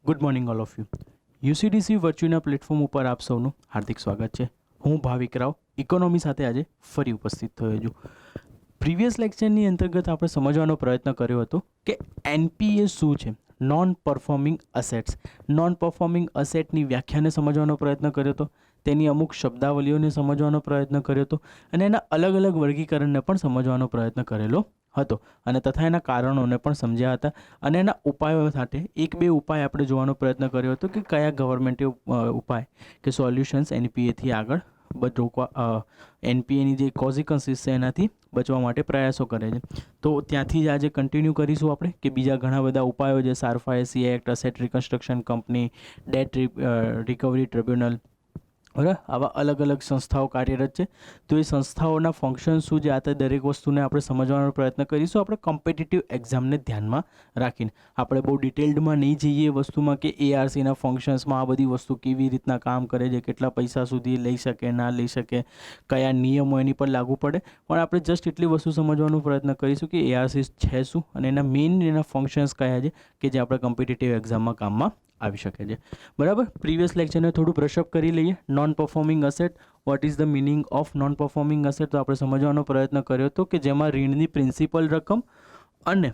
Good morning all of you. UCDC વર્ચ્યુઅલના platform ઉપર આપ સૌનું હાર્દિક સ્વાગત છે. હું ભાવિક રાવ ઇકોનોમી સાથે આજે ફરી ઉપસ્થિત થયો છું. પ્રીવિયસ લેક્ચરની અંતર્ગત આપણે સમજવાનો પ્રયત્ન કર્યો હતો કે એનપીએ શું છે, non performing assets. Non performing અસેટની વ્યાખ્યાને સમજવાનો પ્રયત્ન કર્યો હતો, તેની અમુક શબ્દાવલીઓને સમજવાનો પ્રયત્ન કર્યો હતો અને એના અલગ અલગ વર્ગીકરણને પણ સમજવાનો પ્રયત્ન કરેલો હતો અને તથા એના કારણોને પણ સમજ્યા હતા અને એના ઉપાયો સાથે એક બે ઉપાય આપણે જોવાનો પ્રયત્ન કર્યો હતો કે કયા ગવર્મેન્ટે ઉપાય કે સોલ્યુશન્સ એનપીએથી આગળ રોકવા, એનપીએની જે કોઝિકન્સીસ છે એનાથી બચવા માટે પ્રયાસો કરે છે. તો ત્યાંથી જ આજે કન્ટિન્યુ કરીશું આપણે કે બીજા ઘણા બધા ઉપાયો છે, SARFAESI act, asset reconstruction company, debt recovery tribunal, બરાબર, આવા અલગ અલગ સંસ્થાઓ કાર્યરત છે. તો એ સંસ્થાઓના ફંક્શન શું છે, આ તે દરેક વસ્તુને આપણે સમજવાનો પ્રયત્ન કરીશું આપણે કોમ્પિટિટિવ એક્ઝામને ધ્યાનમાં રાખીને. આપણે બહુ ડિટેલ્ડમાં નહીં જઈએ એ વસ્તુમાં કે એઆરસીના ફંક્શન્સમાં આ બધી વસ્તુ કેવી રીતના કામ કરે છે, કેટલા પૈસા સુધી લઈ શકે ના લઈ શકે, કયા નિયમો એની પર લાગુ પડે, પણ આપણે જસ્ટ એટલી વસ્તુ સમજવાનો પ્રયત્ન કરીશું કે એઆરસી છે શું અને એના મેઇન એના ફંક્શન્સ કયા છે કે જે આપણે કોમ્પિટિટિવ એક્ઝામમાં કામમાં આવી શકે છે. બરાબર, પ્રીવિયસ લેક્ચરને થોડું બ્રશઅપ કરી લઈએ. Non performing asset, what is the meaning of non performing asset? તો આપણે સમજવાનો પ્રયત્ન કર્યો હતો કે જેમાં ઋણની પ્રિન્સિપલ રકમ અને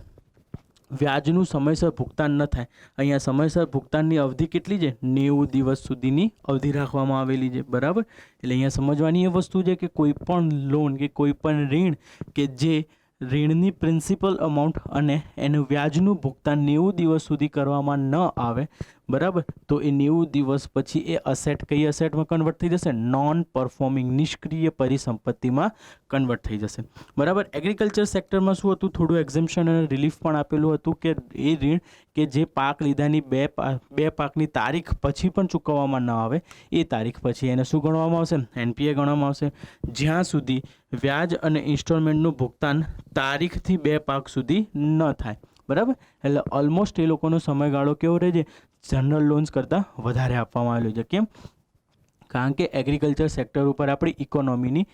વ્યાજનું સમયસર ભુગતાન ન થાય. અહીંયા સમયસર ભુગતાનની અવધિ કેટલી છે? 90 દિવસ સુધીની અવધિ રાખવામાં આવેલી છે. બરાબર, એટલે અહીંયા સમજવાની એ વસ્તુ છે કે કોઈ પણ લોન કે કોઈ પણ ઋણ કે જે ઋણની પ્રિન્સિપલ અમાઉન્ટ અને એનું વ્યાજનું ભુગતાન 90 દિવસ સુધી કરવામાં ન આવે, બરાબર, તો એ 90 દિવસ પછી એ અસેટ કઈ અસેટમાં કન્વર્ટ થઈ જશે? નોન પરફોર્મિંગ નિષ્ક્રિય પરિસંપત્તિમાં કન્વર્ટ થઈ જશે. બરાબર, એગ્રીકલ્ચર સેક્ટરમાં શું હતું, થોડું એક્ઝમ્પશન અને રિલીફ પણ આપેલું હતું કે એ ઋણ કે જે પાક લીધાની બે પાકની તારીખ પછી પણ ચૂકવવામાં ન આવે એ તારીખ પછી એને શું ગણવામાં આવશે? એનપીએ ગણવામાં આવશે. જ્યાં સુધી વ્યાજ અને ઇન્સ્ટોલમેન્ટનું ભુગતાન તારીખથી 2 પાક સુધી ન થાય. બરાબર, એટલે ઓલમોસ્ટ એ લોકોનો સમયગાળો કેવો રહે છે? જનરલ લોન્સ કરતાં વધારે આપવામાં આવેલું છે. કેમ? કારણ કે એગ્રીકલ્ચર સેક્ટર ઉપર આપણી ઇકોનોમીની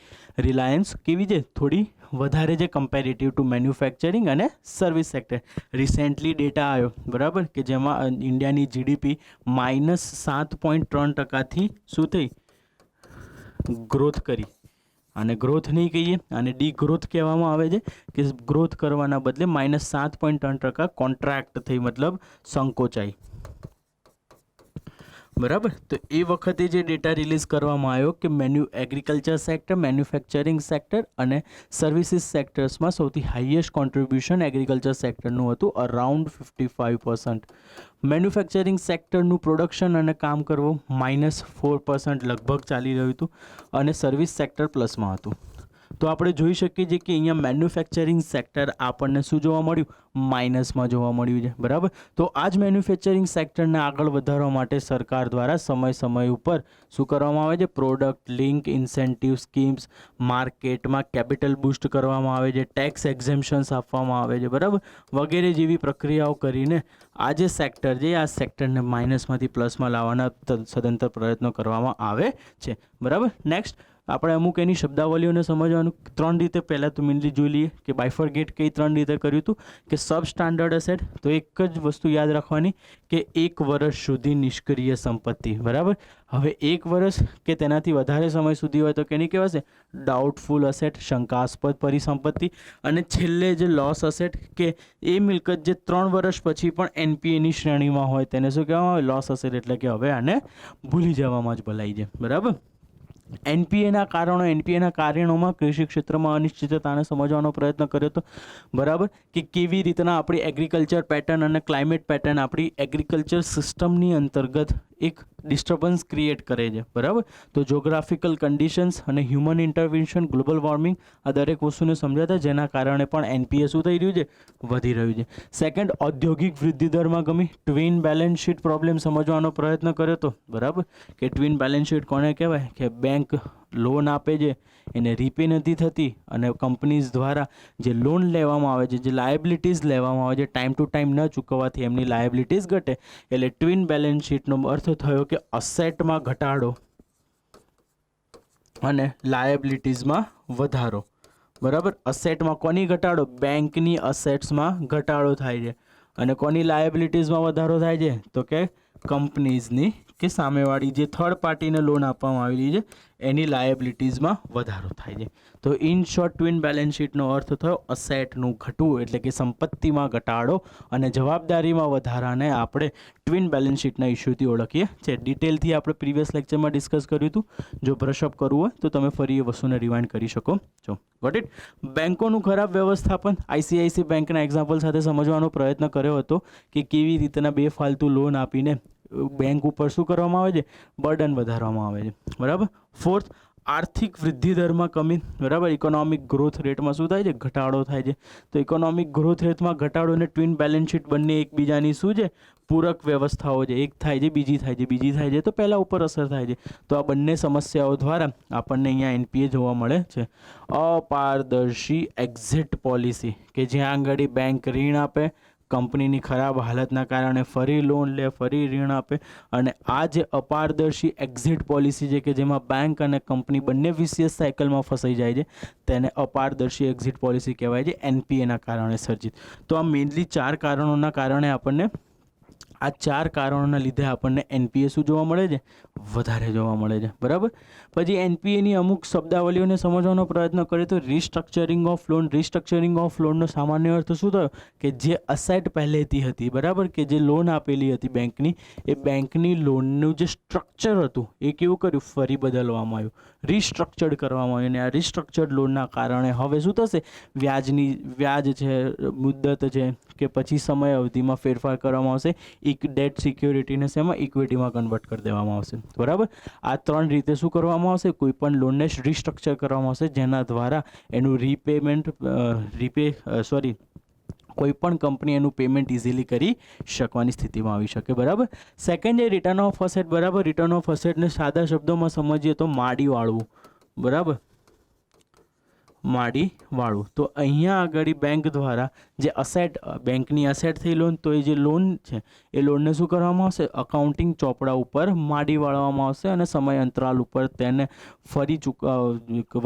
રિલાયન્સ કેવી છે? થોડી વધારે છે કમ્પેરેટિવ ટુ મેન્યુફેક્ચરિંગ અને સર્વિસ સેક્ટર. રિસેન્ટલી ડેટા આવ્યો, બરાબર, કે જેમાં ઇન્ડિયાની જીડીપી -7.3%થી શું થઈ? ગ્રોથ કરી. અને ગ્રોથ નહીં કહીએ, અને ડી ગ્રોથ કહેવામાં આવે છે કે ગ્રોથ કરવાના બદલે -7.3% કોન્ટ્રાક્ટ થઈ, મતલબ સંકોચાઈ. બરાબર, તો એ વખતે જે ડેટા રિલીઝ કરવામાં આવ્યો કે એગ્રીકલ્ચર સેક્ટર, મેન્યુફેક્ચરિંગ સેક્ટર અને સર્વિસીસ સેક્ટર્સમાં સૌથી હાઈએસ્ટ કોન્ટ્રીબ્યુશન એગ્રીકલ્ચર સેક્ટરનું હતું, અરાઉન્ડ 55%. મેન્યુફેક્ચરિંગ સેક્ટરનું પ્રોડક્શન અને કામ કરવું -4% લગભગ ચાલી રહ્યું હતું અને સર્વિસ સેક્ટર પ્લસમાં હતું. તો આપણે જોઈ શકીએ છીએ કે અહીંયા મેન્યુફેક્ચરિંગ સેક્ટર આપણને શું જોવા મળ્યું? માઇનસમાં જોવા મળ્યું છે. બરાબર, તો આ જ મેન્યુફેક્ચરિંગ સેક્ટરને આગળ વધારવા માટે સરકાર દ્વારા સમય ઉપર શું કરવામાં આવે છે? પ્રોડક્ટ લિંક ઇન્સેન્ટિવ સ્કીમ્સ, માર્કેટમાં કેપિટલ બૂસ્ટ કરવામાં આવે છે, ટેક્સ એક્ઝેમ્પશન્સ આપવામાં આવે છે, બરાબર, વગેરે જેવી પ્રક્રિયાઓ કરીને આ જે સેક્ટર છે આ સેક્ટરને માઇનસમાંથી પ્લસમાં લાવવાના સદંતર પ્રયત્નો કરવામાં આવે છે. બરાબર, નેક્સ્ટ આપણે અમુક એની શબ્દાવલીઓને સમજવાનું 3 રીતે પહેલાં તો મેનલી જોઈ લઈએ કે બાયફર્ગેટ કઈ 3 રીતે કર્યું હતું કે સબ સ્ટાન્ડર્ડ અસેટ. તો એક જ વસ્તુ યાદ રાખવાની કે 1 વર્ષ સુધી નિષ્ક્રિય સંપત્તિ. બરાબર, હવે 1 વર્ષ કે તેનાથી વધારે સમય સુધી હોય તો કેની કહેવાશે? ડાઉટફુલ અસેટ, શંકાસ્પદ પરિસંપત્તિ. અને છેલ્લે જે લોસ અસેટ કે એ મિલકત જે 3 વર્ષ પછી પણ એનપીએની શ્રેણીમાં હોય તેને શું કહેવામાં આવે? Loss asset. એટલે કે હવે આને ભૂલી જવામાં જ ભલાઈ છે. બરાબર, એનપીએના કારણોમાં કૃષિ ક્ષેત્રમાં અનિશ્ચિતતાને સમજવાનો પ્રયત્ન કર્યો હતો. બરાબર, કે કેવી રીતના આપણી એગ્રીકલ્ચર પેટર્ન અને ક્લાઇમેટ પેટર્ન આપણી એગ્રીકલ્ચર સિસ્ટમની અંતર્ગત એક ડિસ્ટર્બન્સ ક્રિએટ કરે છે. બરાબર, તો જોગ્રાફિકલ કન્ડિશન્સ અને હ્યુમન ઇન્ટરવેન્શન, ગ્લોબલ વોર્મિંગ, આ દરેક વસ્તુને સમજાતા જેના કારણે પણ એનપીએ શું થઈ રહ્યું છે? વધી રહ્યું છે. સેકન્ડ, ઔદ્યોગિક વૃદ્ધિ દરમાં કમી, ટ્વિન બેલેન્સ શીટ પ્રોબ્લેમ સમજવાનો પ્રયત્ન કર્યો હતો. બરાબર, કે ટ્વિન બેલેન્સ શીટ કોને કહેવાય? કે બેંક લોન આપે છે એને રીપે નથી થતી અને કંપનીઝ દ્વારા જે લોન લેવામાં આવે છે, જે લાયબિલિટીઝ લેવામાં આવે છે, ટાઈમ ટુ ટાઈમ ન ચૂકવવાથી એમની લાયબિલિટીઝ ઘટે. એટલે ટ્વિન બેલેન્સ શીટનો અર્થ થયો કે અસેટમાં ઘટાડો અને લાયબિલિટીઝમાં વધારો. બરાબર, અસેટમાં કોની ઘટાડો? બેંકની અસેટ્સમાં ઘટાડો થાય છે. અને કોની લાયબિલિટીઝમાં વધારો થાય છે? તો કે કંપનીઝની કે સામેવાળી જે થર્ડ પાર્ટીને લોન આપવામાં આવેલી છે એની લાયબિલિટીઝમાં વધારો થાય છે. તો ઇન શોર્ટ ટ્વિન બેલેન્સ શીટનો અર્થ થયો અસેટનું ઘટવું એટલે કે સંપત્તિમાં ઘટાડો અને જવાબદારીમાં વધારાને આપણે ટ્વિન બેલેન્સ શીટના ઇસ્યુથી ઓળખીએ છીએ. ડિટેલથી આપણે પ્રીવિયસ લેક્ચરમાં ડિસ્કસ કર્યું હતું. જો બ્રશઅપ કરવું હોય તો તમે ફરી એ વસ્તુને રિવાઇન્ડ કરી શકો છો. Got it. બેન્કોનું ખરાબ વ્યવસ્થાપન આઈસીઆઈસી બેંકના એક્ઝામ્પલ સાથે સમજવાનો પ્રયત્ન કર્યો હતો કે કેવી રીતના બેફાલતુ લોન આપીને બેંક ઉપર શું કરવામાં આવે છે, બર્ડન વધારવામાં આવે છે. બરાબર. ફોર્થ, આર્થિક વૃદ્ધિ દરમાં કમી. બરાબર. ઇકોનોમિક ગ્રોથ રેટમાં શું થાય છે, ઘટાડો થાય છે. તો ઇકોનોમિક ગ્રોથ રેટમાં ઘટાડો અને ટ્વિન બેલેન્સ શીટ બંને એકબીજાની શું છે, પૂરક વ્યવસ્થાઓ છે. એક થાય છે, બીજી થાય છે, બીજી થાય છે તો પહેલાં ઉપર અસર થાય છે. તો આ બંને સમસ્યાઓ દ્વારા આપણને અહીંયા એનપીએ જોવા મળે છે. અપારદર્શી એક્ઝિટ પોલિસી કે જ્યાં આગળ બેંક ઋણ આપે, કંપનીની ખરાબ હાલતના કારણે ફરી લોન લે, ફરી ઋણ આપે, અને આ જે અપારદર્શી એક્ઝિટ પોલિસી છે કે જેમાં બેંક અને કંપની બંને વિશિયસ સાયકલમાં ફસાઈ જાય છે તેને અપારદર્શી એક્ઝિટ પોલિસી કહેવાય છે, એનપીએના કારણે સર્જિત. તો આ મેઇનલી 4 કારણોના કારણે આપણને આ 4 કારણોના લીધે આપણને એનપીએ શું જોવા મળે છે, વધારે જોવા મળે છે. બરાબર. પછી એનપીએની અમુક શબ્દાવલીઓને સમજવાનો પ્રયત્ન કરીએ તો restructuring of loan. Restructuring of લોનનો સામાન્ય અર્થ શું થયો કે જે અસેટ પહેલેથી હતી, બરાબર, કે જે લોન આપેલી હતી બેંકની, એ બેંકની લોનનું જે સ્ટ્રક્ચર હતું એ કેવું કર્યું, ફરી બદલવામાં આવ્યું, રિસ્ટ્રક્ચર્ડ કરવામાં આવ્યું. અને આ રિસ્ટ્રક્ચર્ડ લોનના કારણે હવે શું થશે, વ્યાજ છે, મુદ્દત છે કે પછી સમય અવધિમાં ફેરફાર કરવામાં આવશે. ડેટ સિક્યોરિટીને શેમાં, ઇક્વિટીમાં કન્વર્ટ કરી દેવામાં આવશે. બરાબર. આ 3 રીતે શું કરવામાં આવશે, કોઈ પણ લોનને રિસ્ટ્રક્ચર કરવામાં આવશે જેના દ્વારા એનું કોઈ પણ કંપની એનું પેમેન્ટ ઇઝીલી કરી શકવાની સ્થિતિમાં આવી શકે. બરાબર. સેકન્ડ છે રિટર્ન ઓફ અસેટ. બરાબર. રિટર્ન ઓફ અસેટને સાદા શબ્દોમાં સમજીએ તો માડી વાળવું. બરાબર. માડી વાળું. તો અહીંયા આગળ બેંક દ્વારા જે અસેટ, બેંકની અસેટથી લોન, તો એ જે લોન છે એ લોનને શું કરવામાં આવશે, અકાઉન્ટિંગ ચોપડા ઉપર માડી વાળવામાં આવશે અને સમય અંતરાલ ઉપર તેને ફરી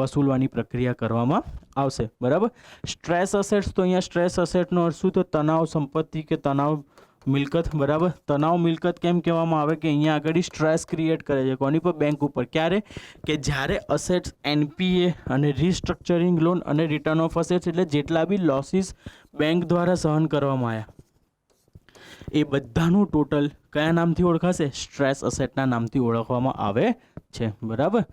વસૂલવાની પ્રક્રિયા કરવામાં આવશે. બરાબર. Stress assets. તો અહીંયા સ્ટ્રેસ અસેટનો અર્થ શું, તો તણાવ સંપત્તિ કે તણાવ મિલકત. બરાબર. તણાવ મિલકત કેમ કહેવામાં આવે કે અહીંયા આગળ સ્ટ્રેસ ક્રિએટ કરે છે કોની પર, બેંક ઉપર. ક્યારે કે જ્યારે અસેટ્સ, એનપીએ અને રિસ્ટ્રક્ચરિંગ લોન અને રિટર્ન ઓફ અસેટ્સ એટલે જેટલા બી લોસીસ બેંક દ્વારા સહન કરવામાં આવ્યા એ બધાનું ટોટલ કયા નામથી ઓળખાશે, સ્ટ્રેસ અસેટના નામથી ઓળખવામાં આવે છે. બરાબર.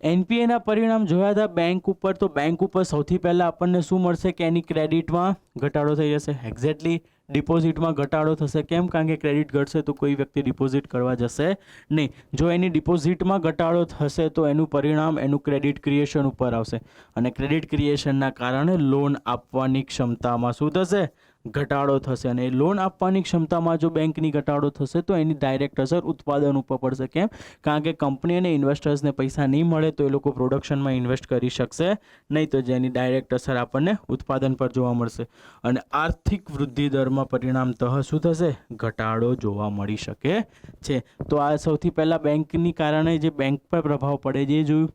એનપીએના પરિણામ જોયા હતા બેંક ઉપર. તો બેંક ઉપર સૌથી પહેલાં આપણને શું મળશે કે એની ક્રેડિટમાં ઘટાડો થઈ જશે. એક્ઝેક્ટલી. ડિપોઝિટમાં ઘટાડો થશે. કેમ? કારણ કે ક્રેડિટ ઘટશે તો કોઈ વ્યક્તિ ડિપોઝિટ કરવા જશે નહીં. જો એની ડિપોઝિટમાં ઘટાડો થશે તો એનું પરિણામ એનું ક્રેડિટ ક્રિએશન ઉપર આવશે અને ક્રેડિટ ક્રિએશનના કારણે લોન આપવાની ક્ષમતામાં શું થશે, ઘટાડો થશે. અને લોન આપવાની ક્ષમતામાં જો બેંકની ઘટાડો થશે તો એની ડાયરેક્ટ અસર ઉત્પાદન ઉપર પડશે. કેમ? કારણ કે કંપની અને ઇન્વેસ્ટર્સને પૈસા નહીં મળે તો એ લોકો પ્રોડક્શનમાં ઇન્વેસ્ટ કરી શકશે નહીં, તો જેની ડાયરેક્ટ અસર આપણને ઉત્પાદન પર જોવા મળશે. અને આર્થિક વૃદ્ધિ દરમાં પરિણામતઃ શું થશે, ઘટાડો જોવા મળી શકે છે. તો આ સૌથી પહેલાં બેંકની કારણે જે બેંક પર પ્રભાવ પડે છે એ જોયું.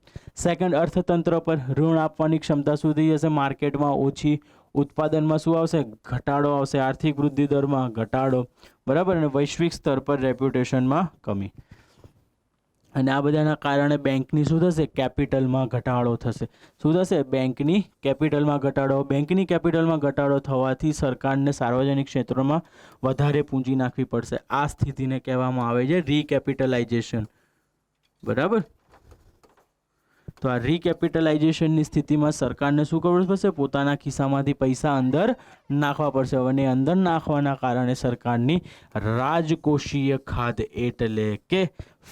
સેકન્ડ, અર્થતંત્ર પર ઋણ આપવાની ક્ષમતા શું થઈ જશે, માર્કેટમાં ઓછી, ઉત્પાદનમાં શું આવશે, ઘટાડો આવશે, આર્થિક વૃદ્ધિ દરમાં ઘટાડો. બરાબર. અને વૈશ્વિક સ્તર પર રેપ્યુટેશનમાં કમી. અને આ બધાના કારણે બેંકની શું થશે, કેપિટલમાં ઘટાડો થશે. શું થશે, બેંકની કેપિટલમાં ઘટાડો. બેંકની કેપિટલમાં ઘટાડો થવાથી સરકારને સાર્વજનિક ક્ષેત્રોમાં વધારે પૂંજી નાખવી પડશે. આ સ્થિતિને કહેવામાં આવે છે રીકેપિટલાઇઝેશન. બરાબર. તો આ રીકેપિટલાઇઝેશનની સ્થિતિમાં સરકારને શું કરવું પડશે, પોતાના ખિસ્સામાંથી પૈસા અંદર નાખવા પડશે. અને અંદર નાખવાના કારણે સરકારની રાજકોષીય ખાધ એટલે કે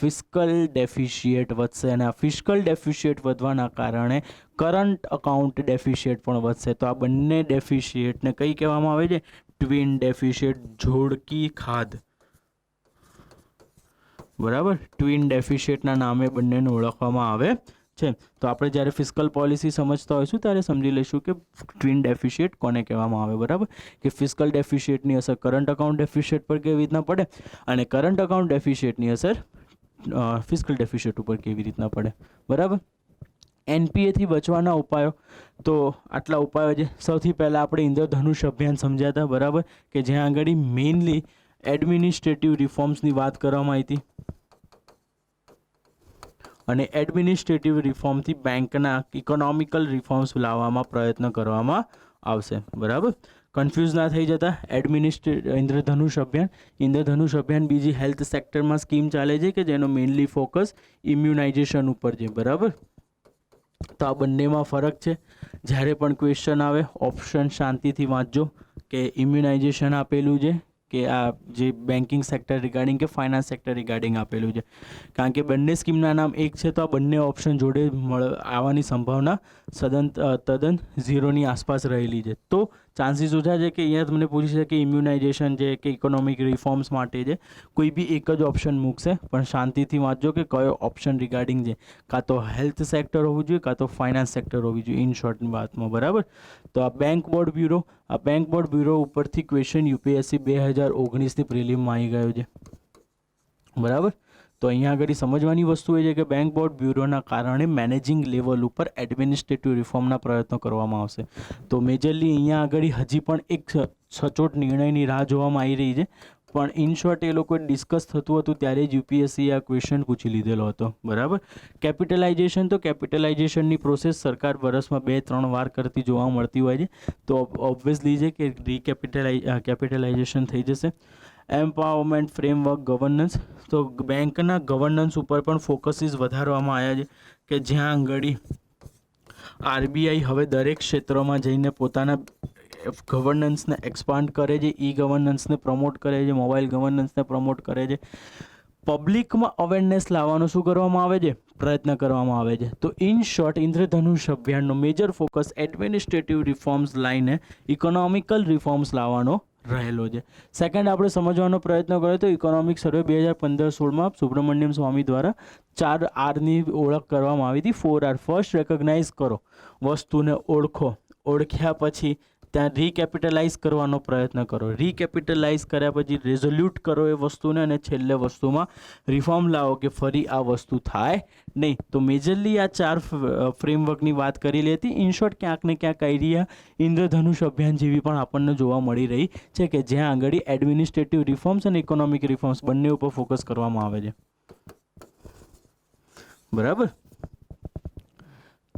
ફિસ્કલ ડેફિશિયેટ વધશે. અને આ ફિસ્કલ ડેફિશિયેટ વધવાના કારણે કરંટ અકાઉન્ટ ડેફિશિયેટ પણ વધશે. તો આ બંને ડેફિશિયેટને કઈ કહેવામાં આવે છે, ટ્વિન ડેફિશિયેટ, જોડકી ખાધ. બરાબર. ટ્વિન ડેફિશિયેટના નામે બંનેને ઓળખવામાં આવે છે. તો આપણે જ્યારે ફિસ્કલ પોલિસી સમજતા હોઈશું ત્યારે સમજી લઈશું કે ટ્વિન ડેફિશિયેટ કોને કહેવામાં આવે. બરાબર. કે ફિસ્કલ ડેફિશિયેટની અસર કરંટ અકાઉન્ટ ડેફિશિયેટ પર કેવી રીતના પડે અને કરંટ અકાઉન્ટ ડેફિશિયેટની અસર ફિસ્કલ ડેફિશિયેટ ઉપર કેવી રીતના પડે. બરાબર. એનપીએથી બચવાના ઉપાયો. તો આટલા ઉપાયો છે. સૌથી પહેલાં આપણે ઇન્દ્રધનુષ અભિયાન સમજ્યા હતા. બરાબર. કે જ્યાં આગળ મેઇનલી એડમિનિસ્ટ્રેટિવ રિફોર્મ્સની વાત કરવામાં આવી હતી અને એડમિનિસ્ટ્રેટિવ રિફોર્મથી બેંકના ઇકોનોમિકલ રિફોર્મ્સ લાવવામાં પ્રયત્ન કરવામાં આવશે. બરાબર, કન્ફ્યુઝ ના થઈ જતા. ઇન્દ્રધનુષ અભિયાન બીજી હેલ્થ સેક્ટરમાં સ્કીમ ચાલે છે કે જેનો મેઇનલી ફોકસ ઇમ્યુનાઇઝેશન ઉપર છે. બરાબર, તો આ બંનેમાં ફરક છે. જ્યારે પણ ક્વેશ્ચન આવે ઓપ્શન શાંતિથી વાંચજો કે ઇમ્યુનાઇઝેશન આપેલું છે કે આ જે બેન્કિંગ સેક્ટર રિગાર્ડિંગ કે ફાઇનાન્સ સેક્ટર રિગાર્ડિંગ આપેલું છે, કારણ કે બંને સ્કીમના નામ એક છે તો આ બંને ઓપ્શન જોડે આવવાની સંભાવના તદ્દન ઝીરોની આસપાસ રહેલી છે. તો ચાન્સીસ ઓછા છે કે અહીંયા તમને પૂછી શકે કે ઇમ્યુનાઇઝેશન છે કે ઇકોનોમિક રિફોર્મ્સ માટે છે, કોઈ બી એક જ ઓપ્શન મૂકશે. પણ શાંતિથી વાંચજો કે કયો ઓપ્શન રિગાર્ડિંગ છે, કાં તો હેલ્થ સેક્ટર હોવું જોઈએ કાં તો ફાઇનાન્સ સેક્ટર હોવી જોઈએ, ઇન શોર્ટની વાતમાં. બરાબર, તો આ બેંક બોર્ડ બ્યુરો ઉપરથી ક્વેશ્ચન યુપીએસસી 2019ની પ્રિલિમમાં આવી ગયો છે. બરાબર, તો અહીંયા આગળ સમજવાની વસ્તુ એ છે કે બેંક બોર્ડ બ્યુરોના કારણે મેનેજિંગ લેવલ ઉપર એડમિનિસ્ટ્રેટિવ રિફોર્મના પ્રયત્નો કરવામાં આવશે. તો મેજરલી અહીંયા આગળ હજી પણ એક સચોટ નિર્ણયની રાહ જોવામાં આવી રહી છે. પણ ઇન શોર્ટ એ લોકો ડિસ્કસ થતું હતું ત્યારે જ યુપીએસસી આ ક્વેશ્ચન પૂછી લીધેલો હતો. બરાબર, કેપિટલાઇઝેશનની પ્રોસેસ સરકાર વર્ષમાં 2-3 વાર કરતી જોવા મળતી હોય છે. તો ઓબ્વિયસલી છે કે કેપિટલાઇઝેશન થઈ જશે. એમ્પાવરમેન્ટ ફ્રેમવર્ક ગવર્નન્સ, તો બેંકના ગવર્નન્સ ઉપર પણ ફોકસીસ વધારવામાં આવ્યા છે કે જ્યાં આગળ આરબીઆઈ હવે દરેક ક્ષેત્રોમાં જઈને પોતાના ગવર્નન્સને એક્સપાન્ડ કરે છે, ઈ ગવર્નન્સને પ્રમોટ કરે છે, મોબાઈલ ગવર્નન્સને પ્રમોટ કરે છે. પબ્લિકમાં અવેરનેસ લાવવાનો શું કરવામાં આવે છે, પ્રયત્ન કરવામાં આવે છે. તો ઇન શોર્ટ ઇન્દ્રધનુષ અભિયાનનો મેજર ફોકસ એડમિનિસ્ટ્રેટિવ રિફોર્મ્સ લાઈને ઇકોનોમિકલ રિફોર્મ્સ લાવવાનો રહેલો છે. સેકન્ડ આપણે સમજવાનો પ્રયત્ન કર્યો તો ઇકોનોમિક સર્વે 2015-16માં સુબ્રમણ્યમ સ્વામી દ્વારા 4 Rની ઓળખ કરવામાં આવી હતી. 4 R. ફર્સ્ટ રેકગ્નાઇઝ કરો, વસ્તુને ઓળખો, ઓળખ્યા પછી ત્યાં રીકેપિટલાઇઝ કરવાનો પ્રયત્ન કરો, રીકેપિટલાઇઝ કર્યા પછી રેઝોલ્યુટ કરો એ વસ્તુને, અને છેલ્લે વસ્તુમાં રિફોર્મ લાવો કે ફરી આ વસ્તુ થાય નહીં. તો મેજરલી આ 4 ફ્રેમવર્કની વાત કરેલી હતી. ઇન શોર્ટ ક્યાંક ને ક્યાંક આઈડિયા ઇન્દ્રધનુષ અભિયાન જેવી પણ આપણને જોવા મળી રહી છે કે જ્યાં આગળ એડમિનિસ્ટ્રેટિવ રિફોર્મ્સ અને ઇકોનોમિક રિફોર્મ્સ બંને ઉપર ફોકસ કરવામાં આવે છે. બરાબર,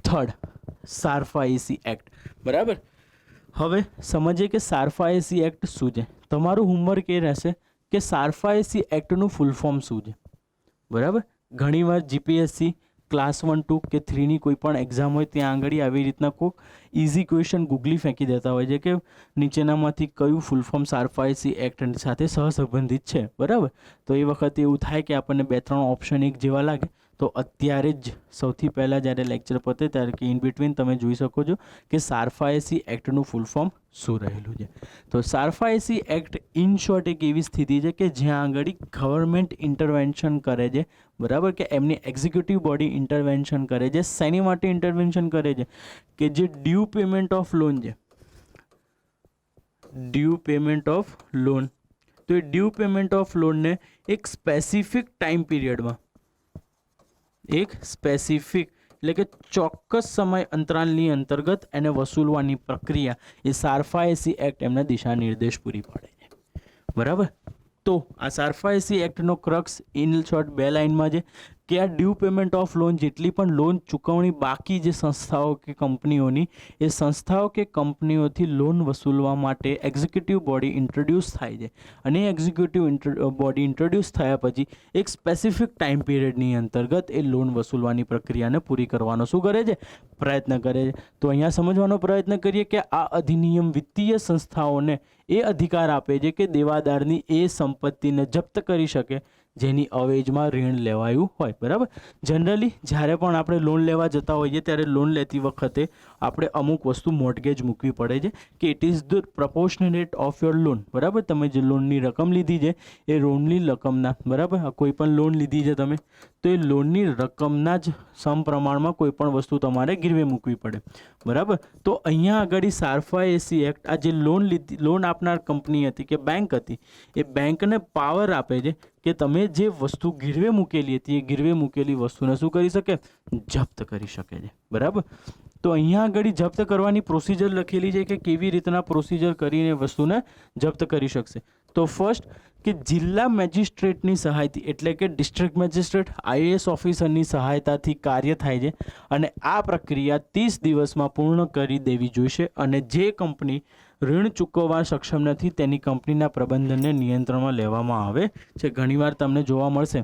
થર્ડ સારફાઈસી એક્ટ. બરાબર, હવે સમજીએ કે સારફાઈસી એક્ટ શું છે. તમારું હોમવર્ક એ રહેશે કે સારફાઈસી એક્ટનું ફૂલ ફોર્મ શું છે. બરાબર, ઘણીવાર જીપીએસસી ક્લાસ 1, 2 કે 3ની કોઈ પણ એક્ઝામ હોય ત્યાં આગળ આવી રીતના કોઈ ઇઝી ક્વેશ્ચન ગૂગલી ફેંકી દેતા હોય છે કે નીચેનામાંથી કયું ફૂલ ફોર્મ સારફાઈસી એક્ટ સાથે સહસંબંધિત છે. બરાબર, તો એ વખતે એવું થાય કે આપણને 2-3 ઓપ્શન એક જેવા લાગે. તો અત્યારે જ સૌથી પહેલાં જ્યારે લેક્ચર પતે ત્યારે કે ઇન બિટવીન તમે જોઈ શકો છો કે સારફાઈસી એક્ટનું ફૂલ ફોર્મ શું રહેલું છે. તો સારફાઈસી એક્ટ ઇન શોર્ટ એક એવી સ્થિતિ છે કે જ્યાં આગળ ગવર્મેન્ટ ઇન્ટરવેન્શન કરે છે. બરાબર, કે એમની એક્ઝિક્યુટિવ બોડી ઇન્ટરવેન્શન કરે છે. શેની માટે ઇન્ટરવેન્શન કરે છે કે જે ડ્યુ પેમેન્ટ ઓફ લોન છે, ડ્યુ પેમેન્ટ ઓફ લોન, તો એ ડ્યુ પેમેન્ટ ઓફ લોનને એક સ્પેસિફિક ટાઈમ પીરિયડમાં, એક સ્પેસિફિક એટલે કે ચોક્કસ સમય અંતરાલની અંતર્ગત એને વસૂલવાની પ્રક્રિયા એ સારફાઈસી એક્ટ એમને દિશા નિર્દેશ પૂરી પાડે છે. બરાબર, તો આ સારફાઈસી એક્ટનો ક્રક્સ ઇન શોર્ટ 2 લાઇનમાં છે કે આ ડ્યુ પેમેન્ટ ઓફ લોન, જેટલી પણ લોન ચૂકવણી બાકી જે સંસ્થાઓ કે કંપનીઓની, એ સંસ્થાઓ કે કંપનીઓથી લોન વસૂલવા માટે એક્ઝિક્યુટિવ બોડી ઇન્ટ્રોડ્યુસ થાય છે. અને એક્ઝિક્યુટિવ બોડી ઇન્ટ્રોડ્યુસ થયા પછી એક સ્પેસિફિક ટાઈમ પીરિયડની અંતર્ગત એ લોન વસૂલવાની પ્રક્રિયાને પૂરી કરવાનો શું કરે છે, પ્રયત્ન કરે છે. તો અહીંયા સમજવાનો પ્રયત્ન કરીએ કે આ અધિનિયમ વિત્તીય સંસ્થાઓને એ અધિકાર આપે છે કે દેવાદારની એ સંપત્તિને જપ્ત કરી શકે જેની અવેજમાં ઋણ લેવાયું હોય. બરાબર, જનરલી જ્યારે પણ આપણે લોન લેવા જતા હોઈએ ત્યારે લોન લેતી વખતે આપણે અમુક વસ્તુ મોર્ટગેજ મૂકવી પડે છે કે it is the proportionate of your loan. બરાબર, તમે જે લોનની રકમ લીધી છે એ લોનની રકમના, બરાબર, કોઈ પણ લોન લીધી છે તમે, તો એ લોનની રકમના જ સમપ્રમાણમાં કોઈ પણ વસ્તુ તમારે ગીરવે મૂકવી પડે. બરાબર, તો અહીંયા આગળ સારફાઈસી એક્ટ આ જે લોન આપનાર કંપની હતી કે બેંક હતી, એ બેંકને પાવર આપે છે કે તમે જે વસ્તુ ગીરવે મૂકેલી હતી એ ગીરવે મૂકેલી વસ્તુને શું કરી શકે, જપ્ત કરી શકે છે. બરાબર, તો અહીંયા આગળ જપ્ત કરવાની પ્રોસિજર લખેલી છે કે કેવી રીતના પ્રોસિજર કરીને વસ્તુને જપ્ત કરી શકશે. તો ફર્સ્ટ કે જિલ્લા મેજિસ્ટ્રેટની સહાયથી એટલે કે ડિસ્ટ્રિક્ટ મેજિસ્ટ્રેટ IAS ઓફિસરની સહાયતાથી કાર્ય થાય છે અને આ પ્રક્રિયા 30 દિવસમાં પૂર્ણ કરી દેવી જોઈશે અને જે કંપની ઋણ ચૂકવવા સક્ષમ નથી તેની કંપનીના પ્રબંધનને નિયંત્રણમાં લેવામાં આવે છે. ઘણીવાર તમને જોવા મળશે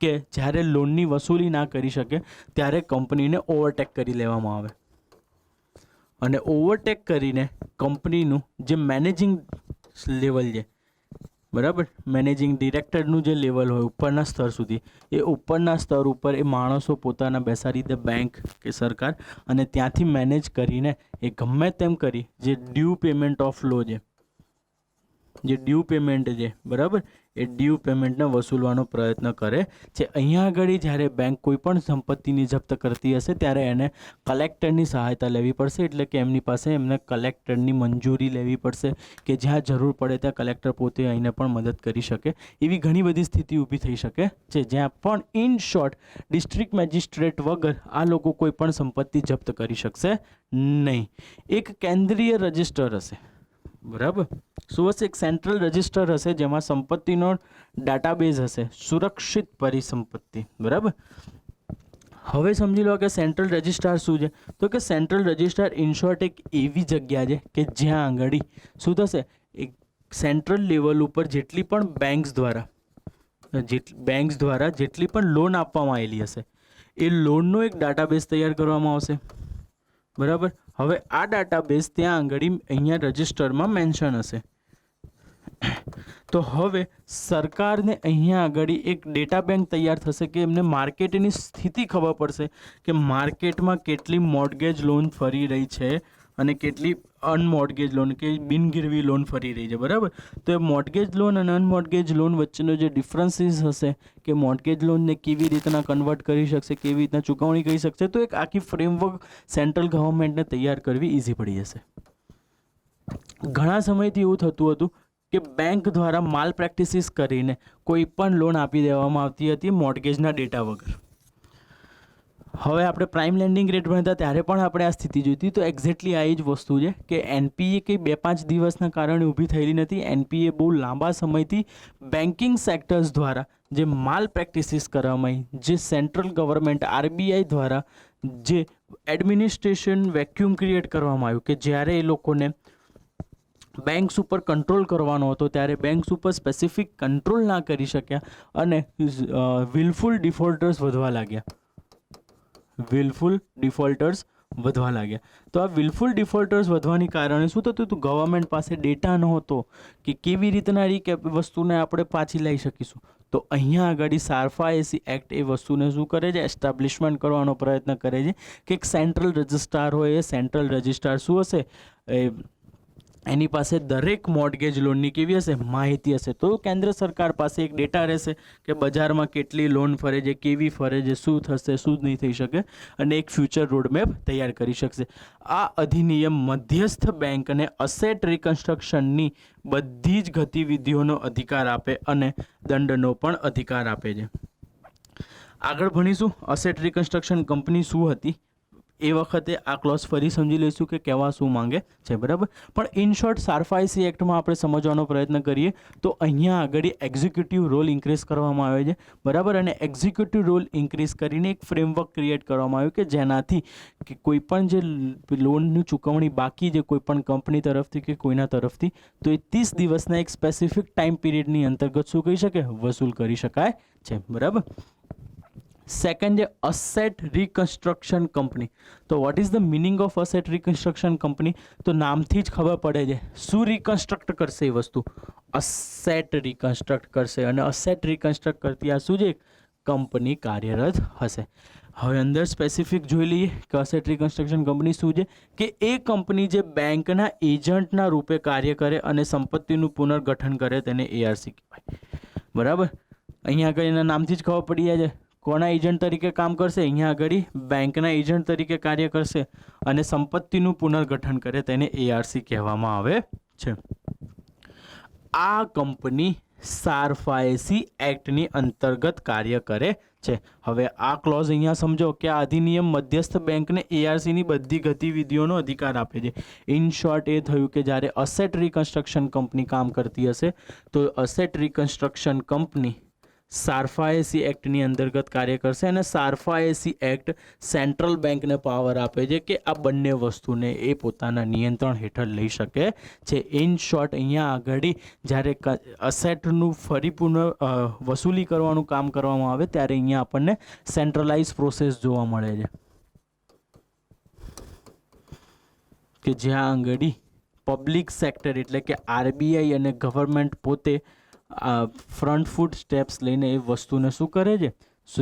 કે જ્યારે લોનની વસૂલી ના કરી શકે ત્યારે કંપનીને ઓવરટેક કરી લેવામાં આવે અને ઓવરટેક કરીને કંપનીનું જે મેનેજિંગ લેવલ છે, બરાબર, મેનેજિંગ ડિરેક્ટરનું જે લેવલ હોય ઉપરના સ્તર સુધી, એ ઉપરના સ્તર ઉપર એ માણસો પોતાના બેસાડી દે બેંક કે સરકાર અને ત્યાંથી મેનેજ કરીને એ ગમે તેમ કરી જે ડ્યુ પેમેન્ટ ઓફ લો છે, જે ડ્યુ પેમેન્ટ છે, બરાબર, એ ડ્યુ પેમેન્ટને વસૂલવાનો પ્રયત્ન કરે છે. અહીંયા આગળ જ્યારે બેંક કોઈ પણ સંપત્તિની જપ્ત કરતી હશે ત્યારે એને કલેક્ટરની સહાયતા લેવી પડશે, એટલે કે એમની પાસે એમને કલેક્ટરની મંજૂરી લેવી પડશે કે જ્યાં જરૂર પડે ત્યાં કલેક્ટર પોતે આવીને પણ મદદ કરી શકે. એવી ઘણી બધી સ્થિતિ ઊભી થઈ શકે છે જ્યાં પણ ઇન શોર્ટ ડિસ્ટ્રિક્ટ મેજિસ્ટ્રેટ વગર આ લોકો કોઈ પણ સંપત્તિ જપ્ત કરી શકશે નહીં. એક કેન્દ્રીય રજિસ્ટર હશે, બરાબર, શું હશે? એક સેન્ટ્રલ રજિસ્ટર હશે જેમાં સંપત્તિનો ડાટાબેઝ હશે, સુરક્ષિત પરિસંપત્તિ, બરાબર. હવે સમજી લો કે સેન્ટ્રલ રજિસ્ટ્રાર શું છે, તો કે સેન્ટ્રલ રજિસ્ટ્રાર ઇન શોર્ટ એક એવી જગ્યા છે કે જ્યાં આગળ શું થશે, એક સેન્ટ્રલ લેવલ ઉપર જેટલી પણ બેંક્સ દ્વારા જેટલી પણ લોન આપવામાં આવેલી હશે એ લોનનો એક ડાટાબેઝ તૈયાર કરવામાં આવશે, બરાબર. હવે આ ડાટાબેઝ ત્યાં આગળ અહીંયા રજિસ્ટરમાં મેન્શન હશે. તો હવે સરકારને અહીંયા આગળ એક ડેટા બેંક તૈયાર થશે કે એમને માર્કેટની સ્થિતિ ખબર પડશે કે માર્કેટમાં કેટલી મોર્ટગેજ લોન ફરી રહી છે અને કેટલી અનમોર્ટગેજ લોન કે બિનગીરવી લોન ફરી રહી છે, બરાબર. તો એ મોર્ટગેજ લોન અને અનમોર્ટગેજ લોન વચ્ચેનો જે ડિફરન્સીસ હશે કે મોર્ટગેજ લોનને કેવી રીતના કન્વર્ટ કરી શકશે, કેવી રીતના ચૂકવણી કરી શકશે, તો એક આખી ફ્રેમવર્ક સેન્ટ્રલ ગવર્મેન્ટને તૈયાર કરવી ઇઝી પડી જશે. ઘણા સમયથી એવું થતું હતું કે બેંક દ્વારા માલ પ્રેક્ટિસિસ કરીને કોઈ પણ લોન આપી દેવામાં આવતી હતી મોર્ટગેજના ડેટા વગર. હવે આપણે પ્રાઇમ લેન્ડિંગ રેટ ભણતા ત્યારે પણ આપણે આ સ્થિતિ જોઈતી, તો એક્ઝેક્ટલી આ જ વસ્તુ છે કે NPA કંઈ 2-5 દિવસના કારણે ઊભી થયેલી નથી. NPA બહુ લાંબા સમયથી બેન્કિંગ સેક્ટર્સ દ્વારા જે માલ પ્રેક્ટિસિસ કરવામાં આવી, જે સેન્ટ્રલ ગવર્મેન્ટ RBI દ્વારા જે એડમિનિસ્ટ્રેશન વેક્યુમ ક્રિએટ કરવામાં આવ્યું કે જ્યારે એ લોકોને બેંક્સ ઉપર કંટ્રોલ કરવાનો હતો ત્યારે બેંક્સ ઉપર સ્પેસિફિક કંટ્રોલ ના કરી શક્યા અને વિલફુલ ડિફોલ્ટર્સ વધવા લાગ્યા. તો આ વિલફુલ ડિફોલ્ટર્સ વધવાની કારણે શું થતું હતું, ગવર્મેન્ટ પાસે ડેટા નહોતો કે કેવી રીતના વસ્તુને આપણે પાછી લઈ શકીશું. તો અહીંયા આગળ સારફાએસી એક્ટ એ વસ્તુને શું કરે છે, એસ્ટાબ્લિશમેન્ટ કરવાનો પ્રયત્ન કરે છે કે એક સેન્ટ્રલ રજિસ્ટ્રાર હોય, એ સેન્ટ્રલ રજિસ્ટ્રાર શું હશે, એની પાસે દરેક મોર્ટગેજ લોનની કેવી હશે, માહિતી હશે. તો કેન્દ્ર સરકાર પાસે એક ડેટા રહેશે કે બજારમાં કેટલી લોન ફરે છે, કેવી ફરે છે, શું થશે, શું નહીં થઈ શકે અને એક ફ્યુચર રોડમેપ તૈયાર કરી શકશે. આ અધિનિયમ મધ્યસ્થ બેંકને અસેટ રિકન્સ્ટ્રક્શનની બધી જ ગતિવિધિઓનો અધિકાર આપે અને દંડનો પણ અધિકાર આપે છે. આગળ ભણીશું અસેટ રિકન્સ્ટ્રક્શન કંપની શું હતી. એ વખતે આ ક્લોઝ ફરી સમજી લઈશું કે કહેવા શું માંગે છે, બરાબર. પણ ઇન શોર્ટ સારફાએસી એક્ટમાં આપણે સમજવાનો પ્રયત્ન કરીએ તો અહીંયા આગળ એક્ઝિક્યુટિવ રોલ ઇન્ક્રીઝ કરવામાં આવે છે, બરાબર. અને એક્ઝિક્યુટિવ રોલ ઇન્ક્રીઝ કરીને એક ફ્રેમવર્ક ક્રિએટ કરવામાં આવ્યું કે જેનાથી કે કોઈ પણ જે લોનની ચૂકવણી બાકી છે કોઈ પણ કંપની તરફથી કે કોઈના તરફથી, તો એ 30 દિવસના એક સ્પેસિફિક ટાઈમ પીરિયડની અંતર્ગત શું કહી શકે, વસૂલ કરી શકાય છે, બરાબર. સેકન્ડ છે અસેટ રિકન્સ્ટ્રક્શન કંપની. તો what is the meaning of asset reconstruction company? તો નામથી જ ખબર પડે છે શું રિકન્સ્ટ્રક્ટ કરશે એ વસ્તુ, અસેટ રિકન્સ્ટ્રક્ટ કરશે અને અસેટ રિકન્સ્ટ્રક્ટ કરતી આ શું છે, કંપની કાર્યરત હશે. હવે અંદર સ્પેસિફિક જોઈ લઈએ કે અસેટ રિકન્સ્ટ્રક્શન કંપની શું છે, કે એ કંપની જે બેંકના એજન્ટના રૂપે કાર્ય કરે અને સંપત્તિનું પુનર્ગઠન કરે તેને ARC કહેવાય, બરાબર. અહીંયા આગળ એના નામથી જ ખબર પડી જાય છે કોના એજન્ટ તરીકે કામ કરશે, અહીંયા આગળ બેંકના એજન્ટ તરીકે કાર્ય કરશે અને સંપત્તિનું પુનર્ગઠન કરે તેને ARC કહેવામાં આવે છે. આ કંપની સારફાએસી એક્ટની અંતર્ગત કાર્ય કરે છે। હવે આ ક્લોઝ અહીંયા સમજો કે આ અધિનિયમ મધ્યસ્થ બેંકને એઆરસીની બધી ગતિવિધિઓનો અધિકાર આપે છે। ઇન શોર્ટ એ થયું કે જ્યારે અસેટ રિકન્સ્ટ્રક્શન કંપની કામ કરતી હશે તો અસેટ રિકન્સ્ટ્રક્શન કંપની સારફાએસી એક્ટની અંતર્ગત કાર્ય કરશે અને સારફાએસી એક્ટ સેન્ટ્રલ બેંકને પાવર આપે છે કે આ બંને વસ્તુને એ પોતાના નિયંત્રણ હેઠળ લઈ શકે છે। ઇન શોર્ટ અહીંયા આગળ જ્યારે અસેટનું ફરીપૂર્ણ વસૂલી કરવાનું કામ કરવામાં આવે ત્યારે અહીંયા આપણને સેન્ટ્રલાઇઝ પ્રોસેસ જોવા મળે છે કે જ્યાં આગળ પબ્લિક સેક્ટર એટલે કે આરબીઆઈ અને ગવર્મેન્ટ પોતે ફ્રન્ટ ફૂટ સ્ટેપ્સ લઈને એ વસ્તુને શું કરે છે,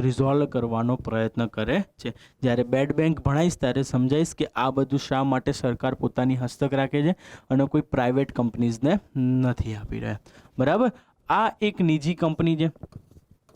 રિઝોલ્વ કરવાનો પ્રયત્ન કરે છે। જ્યારે બેડ બેંક ભણાવીશ ત્યારે સમજાવીશ કે આ બધું શા માટે સરકાર પોતાની હસ્તક રાખે છે અને કોઈ પ્રાઇવેટ કંપનીઝને નથી આપી રહ્યા। બરાબર, આ એક નિજી કંપની છે,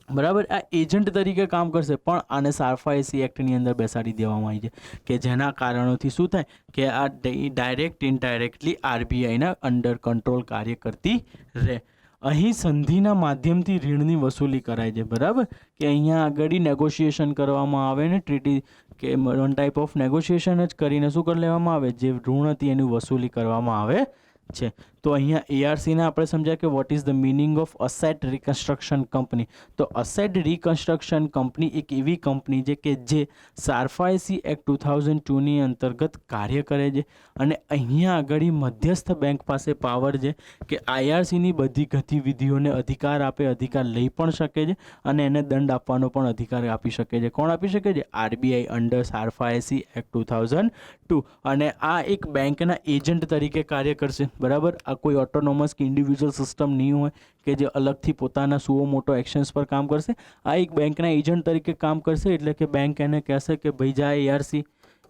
બરાબર, આ એજન્ટ તરીકે કામ કરશે પણ આને સારફાએસી એક્ટની અંદર બેસાડી દેવામાં આવી છે કે જેના કારણોથી શું થાય કે આ ડાયરેક્ટ ઇનડાયરેક્ટલી આરબીઆઈના અંડર કંટ્રોલ કાર્ય કરતી રહે। અહીં સંધિના માધ્યમથી ઋણની વસૂલી કરાય છે। બરાબર, કે અહીંયા આગળ નેગોશિએશન કરવામાં આવે ને ટ્રીટી કે વન ટાઈપ ઓફ નેગોશિએશન જ કરીને શું કરી લેવામાં આવે, જે ઋણ હતી એની વસૂલી કરવામાં આવે છે। તો અહીંયા એઆરસીને આપણે સમજ્યા કે what is the meaning of asset reconstruction company. તો અસેટ રિકન્સ્ટ્રક્શન કંપની એક એવી કંપની છે કે જે સારફાએસી એક્ટ 2002ની અંતર્ગત કાર્ય કરે છે અને અહીંયા આગળ મધ્યસ્થ બેંક પાસે પાવર છે કે આઈઆરસીની બધી ગતિવિધિઓને અધિકાર આપે, અધિકાર લઈ પણ શકે છે અને એને દંડ આપવાનો પણ અધિકાર આપી શકે છે। કોણ આપી શકે છે? RBI under SARFAESI act 2002। અને આ એક બેંકના એજન્ટ તરીકે કાર્ય કરશે। બરાબર, આ કોઈ ઓટોનોમસ કે ઇન્ડિવિજ્યુઅલ સિસ્ટમ નહીં હોય કે જે અલગથી પોતાના સુઓ મોટો એક્શન્સ પર કામ કરશે। આ એક બેંકના એજન્ટ તરીકે કામ કરશે એટલે કે બેંક એને કહેશે કે ભાઈ જા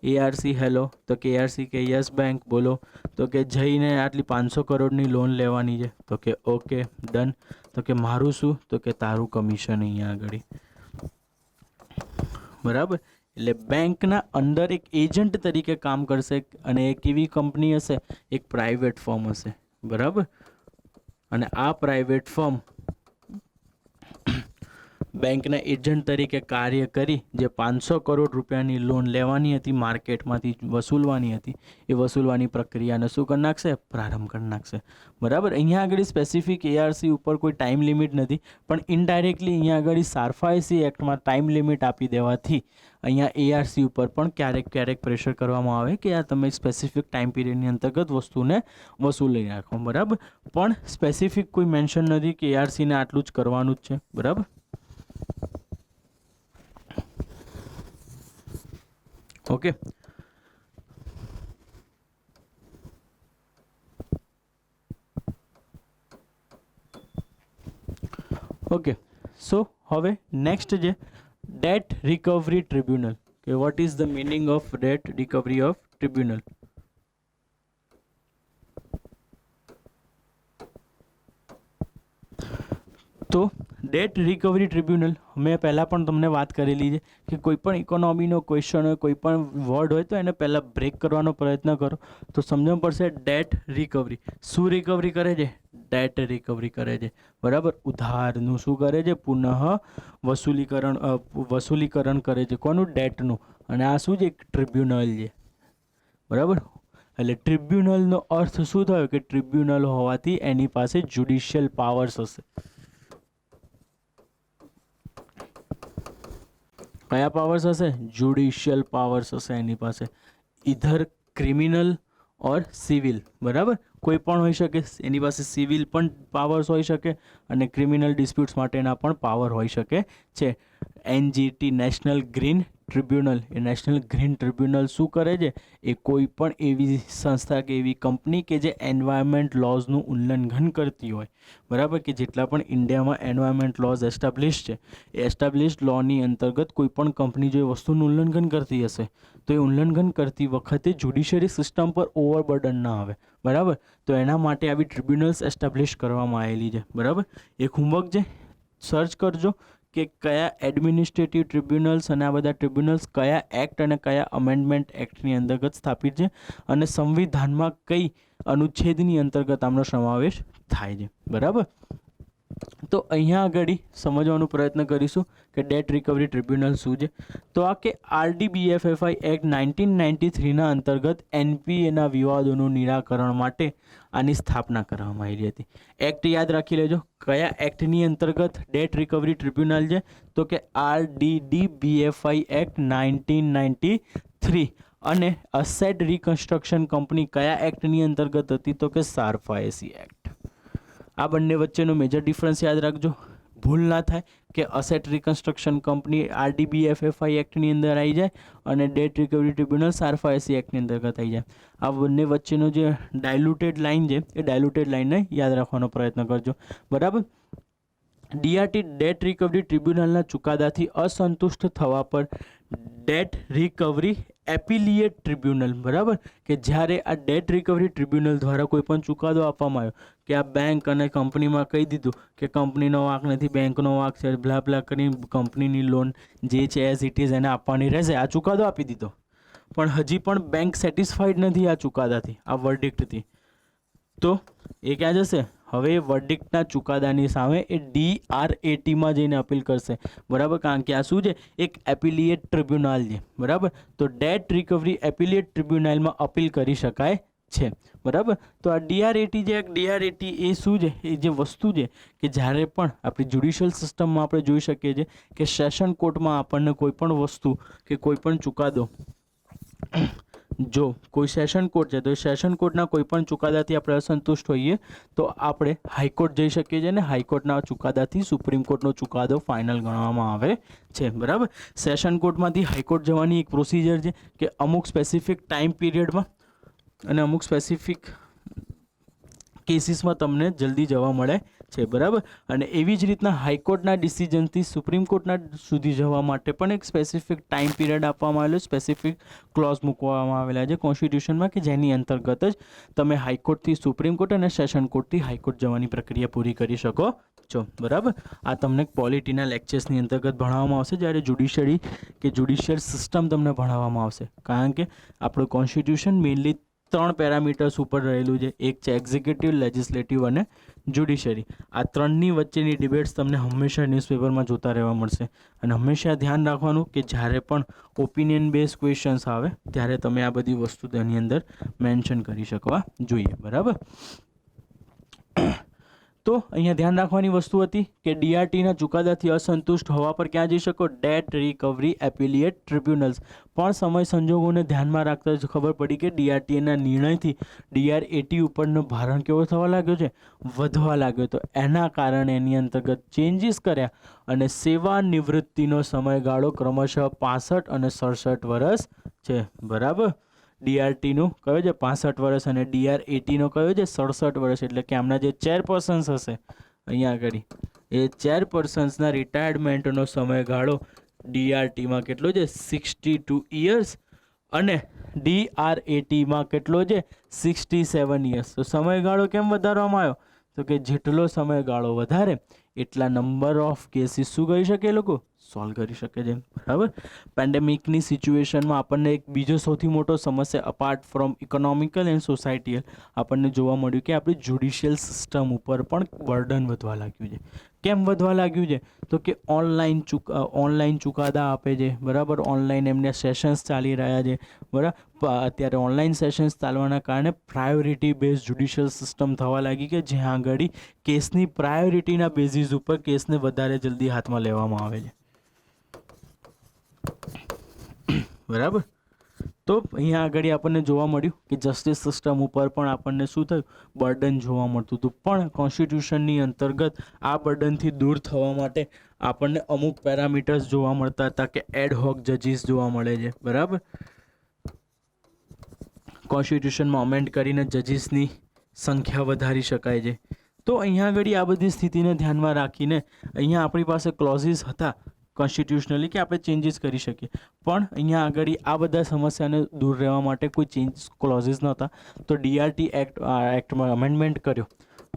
એઆરસી હેલો, તો કે એઆરસી કે યસ બેંક બોલો, તો કે જઈને આટલી 500 કરોડની લોન લેવાની છે, તો કે ઓકે ડન, તો કે મારું શું, તો કે તારું કમિશન અહીંયા આગળ। બરાબર, એટલે બેંકના અંદર એક એજન્ટ તરીકે કામ કરશે અને એક એવી કંપની હશે, એક પ્રાઇવેટ ફર્મ હશે। બરાબર, અને આ પ્રાઇવેટ ફર્મ બેંકના એજન્ટ તરીકે કાર્ય કરી જે 500 કરોડ રૂપિયાની લોન લેવાની હતી, માર્કેટમાંથી વસૂલવાની હતી, એ વસૂલવાની પ્રક્રિયાને શું કરી નાખશે, પ્રારંભ કરી નાખશે। બરાબર, અહીંયા આગળ સ્પેસિફિક એઆરસી ઉપર કોઈ ટાઈમ લિમિટ નથી પણ ઇનડાયરેક્ટલી અહીંયા આગળ સારફાએસી એક્ટમાં ટાઈમ લિમિટ આપી દેવાથી અહીંયા એઆરસી ઉપર પણ ક્યારેક પ્રેશર કરવામાં આવે કે આ તમે સ્પેસિફિક ટાઈમ પીરિયડની અંતર્ગત વસ્તુને વસૂલી રાખો। બરાબર, પણ સ્પેસિફિક કોઈ મેન્શન નથી કે એઆરસીને આટલું જ કરવાનું જ છે। બરાબર, ઓકે, ઓકે, સો હવે નેક્સ્ટ છે ડેટ રિકવરી ટ્રિબ્યુનલ કે what is the meaning of date recovery of tribunal. તો ડેટ રિકવરી ટ્રિબ્યુનલ મેં પહેલાં પણ તમને વાત કરેલી છે કે કોઈ પણ ઇકોનોમીનો ક્વેશ્ચન હોય, કોઈ પણ વર્ડ હોય તો એને પહેલાં બ્રેક કરવાનો પ્રયત્ન કરો તો સમજવું પડશે। ડેટ રિકવરી શું રિકવરી કરે છે? ડેટ રિકવરી કરે છે। બરાબર, ઉધારનું શું કરે છે? પુનઃ વસૂલીકરણ કરે છે। કોનું? ડેટનું। અને આ શું છે? એક ટ્રિબ્યુનલ છે। બરાબર, એટલે ટ્રિબ્યુનલનો અર્થ શું થયો કે ટ્રિબ્યુનલ હોવાથી એની પાસે જ્યુડિશિયલ પાવર્સ હશે। કયા પાવર્સ હશે? જ્યુડિશિયલ પાવર્સ હશે એની પાસે, ઇધર ક્રિમિનલ ઓર સિવિલ। બરાબર, કોઈ પણ હોઈ શકે, એની પાસે સિવિલ પણ પાવર્સ હોઈ શકે અને ક્રિમિનલ ડિસ્પ્યુટ્સ માટેના પણ પાવર હોઈ શકે છે। એનજીટી નેશનલ ગ્રીન ટ્રિબ્યુનલ, એ નેશનલ ગ્રીન ટ્રિબ્યુનલ શું કરે છે? એ કોઈ પણ એવી સંસ્થા કે એવી કંપની કે જે એન્વાયરમેન્ટ લોઝનું ઉલ્લંઘન કરતી હોય, બરાબર, કે જેટલા પણ ઇન્ડિયામાં એન્વાયરમેન્ટ લોઝ એસ્ટાબ્લિશ છે એ એસ્ટાબ્લિશ્ડ લોની અંતર્ગત કોઈ પણ કંપની જો એ વસ્તુનું ઉલ્લંઘન કરતી હશે તો એ ઉલ્લંઘન કરતી વખતે જ્યુડિશિયરી સિસ્ટમ પર ઓવરબર્ડન ના આવે। બરાબર, તો એના માટે આવી ટ્રિબ્યુનલ્સ એસ્ટાબ્લિશ કરવામાં આવેલી છે। બરાબર, એક હોમવર્ક છે, સર્ચ કરજો કે કયા એડમિનિસ્ટ્રેટિવ ટ્રિબ્યુનલ્સ અને આ બધા ટ્રિબ્યુનલ્સ કયા એક્ટ અને કયા અમેન્ડમેન્ટ એક્ટની અંતર્ગત સ્થાપિત છે અને સંવિધાનમાં કઈ અનુચ્છેદની અંતર્ગત આમનો સમાવેશ થાય છે। બરાબર, તો અહીંયા આગળ સમજવાનો પ્રયત્ન કરીશું કે ડેટ રિકવરી ટ્રિબ્યુનલ શું છે. તો આ કે RDBFFI એક્ટ 1993ના અંતર્ગત NPAના વિવાદોનું નિરાકરણ માટે આની સ્થાપના કરવામાં આવી હતી. એક્ટ યાદ રાખી લેજો, કયા એક્ટની અંતર્ગત ડેટ રિકવરી ટ્રિબ્યુનલ છે, તો કે RDDBFI એક્ટ 1993. અને અસેટ રિકન્સ્ટ્રક્શન કંપની કયા એક્ટની અંતર્ગત હતી, તો કે SARFAESI એક્ટ. આ બંને વચ્ચેનો મેજર ડિફરન્સ યાદ રાખજો, ભૂલ ના થાય કે અસેટ રિકન્સ્ટ્રક્શન કંપની RDBFFI એક્ટની અંદર આવી જાય અને ડેટ રિકવરી ટ્રિબ્યુનલ SARFAESI એક્ટની અંતર્ગત આવી જાય. આ બંને વચ્ચેનો જે ડાયલ્યુટેડ લાઇન છે એ ડાયલ્યુટેડ લાઇનને યાદ રાખવાનો પ્રયત્ન કરજો. બરાબર. DRT ડેટ રિકવરી ટ્રિબ્યુનલના ચુકાદાથી અસંતુષ્ટ થવા પર ડેટ રિકવરી એપિલિએટ ટ્રિબ્યુનલ, બરાબર, કે જ્યારે આ ડેટ રિકવરી ટ્રિબ્યુનલ દ્વારા કોઈ પણ ચુકાદો આપવામાં આવ્યો કે આ બેંક અને કંપનીમાં કહી દીધું કે કંપનીનો વાંક નથી, બેંકનો વાંક છે, બ્લા બ્લા કરી કંપનીની લોન જે છે એઝ ઇટ ઇઝ એને આપવાની રહેશે, આ ચુકાદો આપી દીધો, પણ હજી પણ બેંક સેટિસ્ફાઈડ નથી આ ચુકાદાથી, આ વર્ડિક્ટથી, તો એ ક્યાં જશે? હવે વર્ડિક્ટના ચુકાદાની સામે એ DRATમાં જઈને અપીલ કરશે, બરાબર, કારણ કે આ શું છે? એક એપિલિએટ ટ્રિબ્યુનલ છે, બરાબર. તો ડેટ રિકવરી એપિલિએટ ટ્રિબ્યુનલમાં અપીલ કરી શકાય છે, બરાબર. તો આ DRAT જે DRAT એ શું છે? એ જે વસ્તુ છે કે જ્યારે પણ આપણી જ્યુડિશિયલ સિસ્ટમમાં આપણે જોઈ શકીએ છીએ કે સેશન કોર્ટમાં આપણને કોઈ પણ વસ્તુ કે કોઈ પણ ચુકાદો, જો કોઈ સેશન કોર્ટ છે તો સેશન કોર્ટના કોઈ પણ ચુકાદાથી આપણે અસંતુષ્ટ હોઈએ તો આપણે હાઈકોર્ટ જઈ શકીએ છીએ અને હાઈકોર્ટના ચુકાદાથી સુપ્રીમ કોર્ટનો ચુકાદો ફાઇનલ ગણવામાં આવે છે, બરાબર. સેશન કોર્ટમાંથી હાઈકોર્ટ જવાની એક પ્રોસિજર છે કે અમુક સ્પેસિફિક ટાઈમ પીરિયડમાં અને અમુક સ્પેસિફિક કેસીસમાં તમને જલ્દી જવા મળે છે, બરાબર. અને એવી જ રીતના હાઈકોર્ટના ડિસિઝનથી સુપ્રીમ કોર્ટના સુધી જવા માટે પણ એક સ્પેસિફિક ટાઈમ પીરિયડ આપવામાં આવેલો, સ્પેસિફિક ક્લોઝ મૂકવામાં આવેલા છે કોન્સ્ટિટ્યુશનમાં કે જેની અંતર્ગત જ તમે હાઈકોર્ટથી સુપ્રીમ કોર્ટ અને સેશન કોર્ટથી હાઈકોર્ટ જવાની પ્રક્રિયા પૂરી કરી શકો છો, બરાબર. આ તમને પોલિટીના લેક્ચર્સની અંતર્ગત ભણાવવામાં આવશે જ્યારે જ્યુડિશિયરી કે જ્યુડિશિયલ સિસ્ટમ તમને ભણાવવામાં આવશે, કારણ કે આપણું કોન્સ્ટિટ્યુશન મેઇનલી 3 પેરામીટર્સ ઉપર રહેલું છે. એક છે એક્ઝિક્યુટિવ, લેજિસ્લેટિવ અને જ્યુડિશિયરી. આ ત્રણની વચ્ચેની ડિબેટ્સ તમને હંમેશા ન્યૂઝપેપરમાં જોતા રહેવા મળશે અને હંમેશા ધ્યાન રાખવાનું કે જ્યારે પણ ઓપિનિયન બેઝ ક્વેશ્ચન્સ આવે ત્યારે તમે આ બધી વસ્તુ તેની અંદર મેન્શન કરી શકવા જોઈએ, બરાબર. તો અહીંયા ધ્યાન રાખવાની વસ્તુ હતી કે DRTના ચુકાદાથી અસંતુષ્ટ હોવા પર ક્યાં જઈ શકો? Debt recovery appellate tribunals. પણ સમય સંજોગોને ધ્યાનમાં રાખતા જ ખબર પડી કે DRTના નિર્ણયથી DRAT ઉપરનો ભારણ કેવો થવા લાગ્યો છે? વધવા લાગ્યો. તો એના કારણે એની અંતર્ગત ચેન્જીસ કર્યા અને સેવા નિવૃત્તિનો સમયગાળો ક્રમશઃ 65 અને 67 વર્ષ છે, બરાબર. DRTનું કયો છે 65 વર્ષ અને DRATનો કયો છે 67 વર્ષ. એટલે કે આમના જે ચેરપર્સન્સ હશે અહીંયા આગળ એ ચેરપર્સન્સના રિટાયરમેન્ટનો સમયગાળો DRTમાં કેટલો છે? 62 યર્સ અને DRATમાં કેટલો છે? 67 યર્સ. તો સમયગાળો કેમ વધારવામાં આવ્યો? તો કે જેટલો સમયગાળો વધારે એટલા નંબર ઓફ કેસીસ શું કરી શકે? એ લોકો સોલ્વ કરી શકે છે, બરાબર. પેન્ડેમિકની સિચ્યુએશનમાં આપણને એક બીજો સૌથી મોટો સમસ્યા અપાર્ટ ફ્રોમ ઇકોનોમિકલ એન્ડ સોસાયટીયલ આપણને જોવા મળ્યું કે આપણી જ્યુડિશિયલ સિસ્ટમ ઉપર પણ બર્ડન વધવા લાગ્યું છે. કેમ વધવા લાગ્યું છે? તો કે ઓનલાઈન ચુકાદા આપે છે, બરાબર. ઓનલાઈન એમને સેશન્સ ચાલી રહ્યા છે, બરાબર. અત્યારે ઓનલાઈન સેશન્સ ચાલવાના કારણે પ્રાયોરિટી બેઝ જ્યુડિશિયલ સિસ્ટમ થવા લાગી કે જ્યાં આગળ કેસની પ્રાયોરિટીના બેઝિસ ઉપર કેસને વધારે જલ્દી હાથમાં લેવામાં આવે છે, બરાબર. તો અહીંયા આગળ આપણને જોવા મળ્યું કે જસ્ટિસ સિસ્ટમ ઉપર પણ આપણને શું થયું? બર્ડન જોવા મળતું હતું. પણ કોન્સ્ટિટ્યુશનની અંતર્ગત આ બર્ડનથી દૂર થવા માટે આપણને અમુક પેરામીટર્સ જોવા મળતા હતા કે એડહોક જજીસ જોવા મળે છે, બરાબર. કોન્સ્ટિટ્યુશનમાં અમેન્ડ કરીને જજીસની સંખ્યા વધારી શકાય છે. તો અહીંયા આગળ આ બધી સ્થિતિને ધ્યાનમાં રાખીને અહીંયા આપણી પાસે ક્લોઝિસ હતા કોન્સ્ટિટ્યુશનલી કે આપણે ચેન્જીસ કરી શકીએ, પણ અહીંયા આગળ આ બધા સમસ્યાને દૂર રહેવા માટે કોઈ ચેન્જ ક્લોઝિસ નહોતા. તો DRT એક્ટમાં અમેન્ડમેન્ટ કર્યો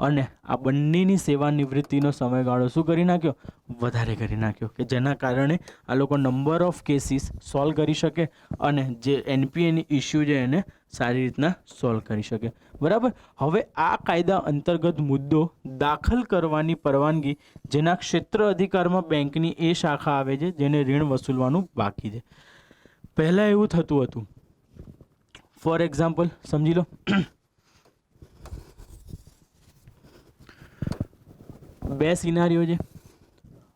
અને આ બંનેની સેવા નિવૃત્તિનો સમયગાળો શું કરી નાખ્યો? વધારે કરી નાખ્યો, કે જેના કારણે આ લોકો નંબર ઓફ કેસીસ સોલ્વ કરી શકે અને જે NPAની ઇસ્યુ છે એને સારી રીતના સોલ્વ કરી શકે. બરાબર. હવે આ કાયદા અંતર્ગત મુદ્દો દાખલ કરવાની પરવાનગી જેના ક્ષેત્ર અધિકારમાં બેંકની એ શાખા આવે છે જેને ઋણ વસૂલવાનું બાકી છે. પહેલાં એવું થતું હતું, ફોર એક્ઝામ્પલ સમજી લો, બે સિનારીઓ છે.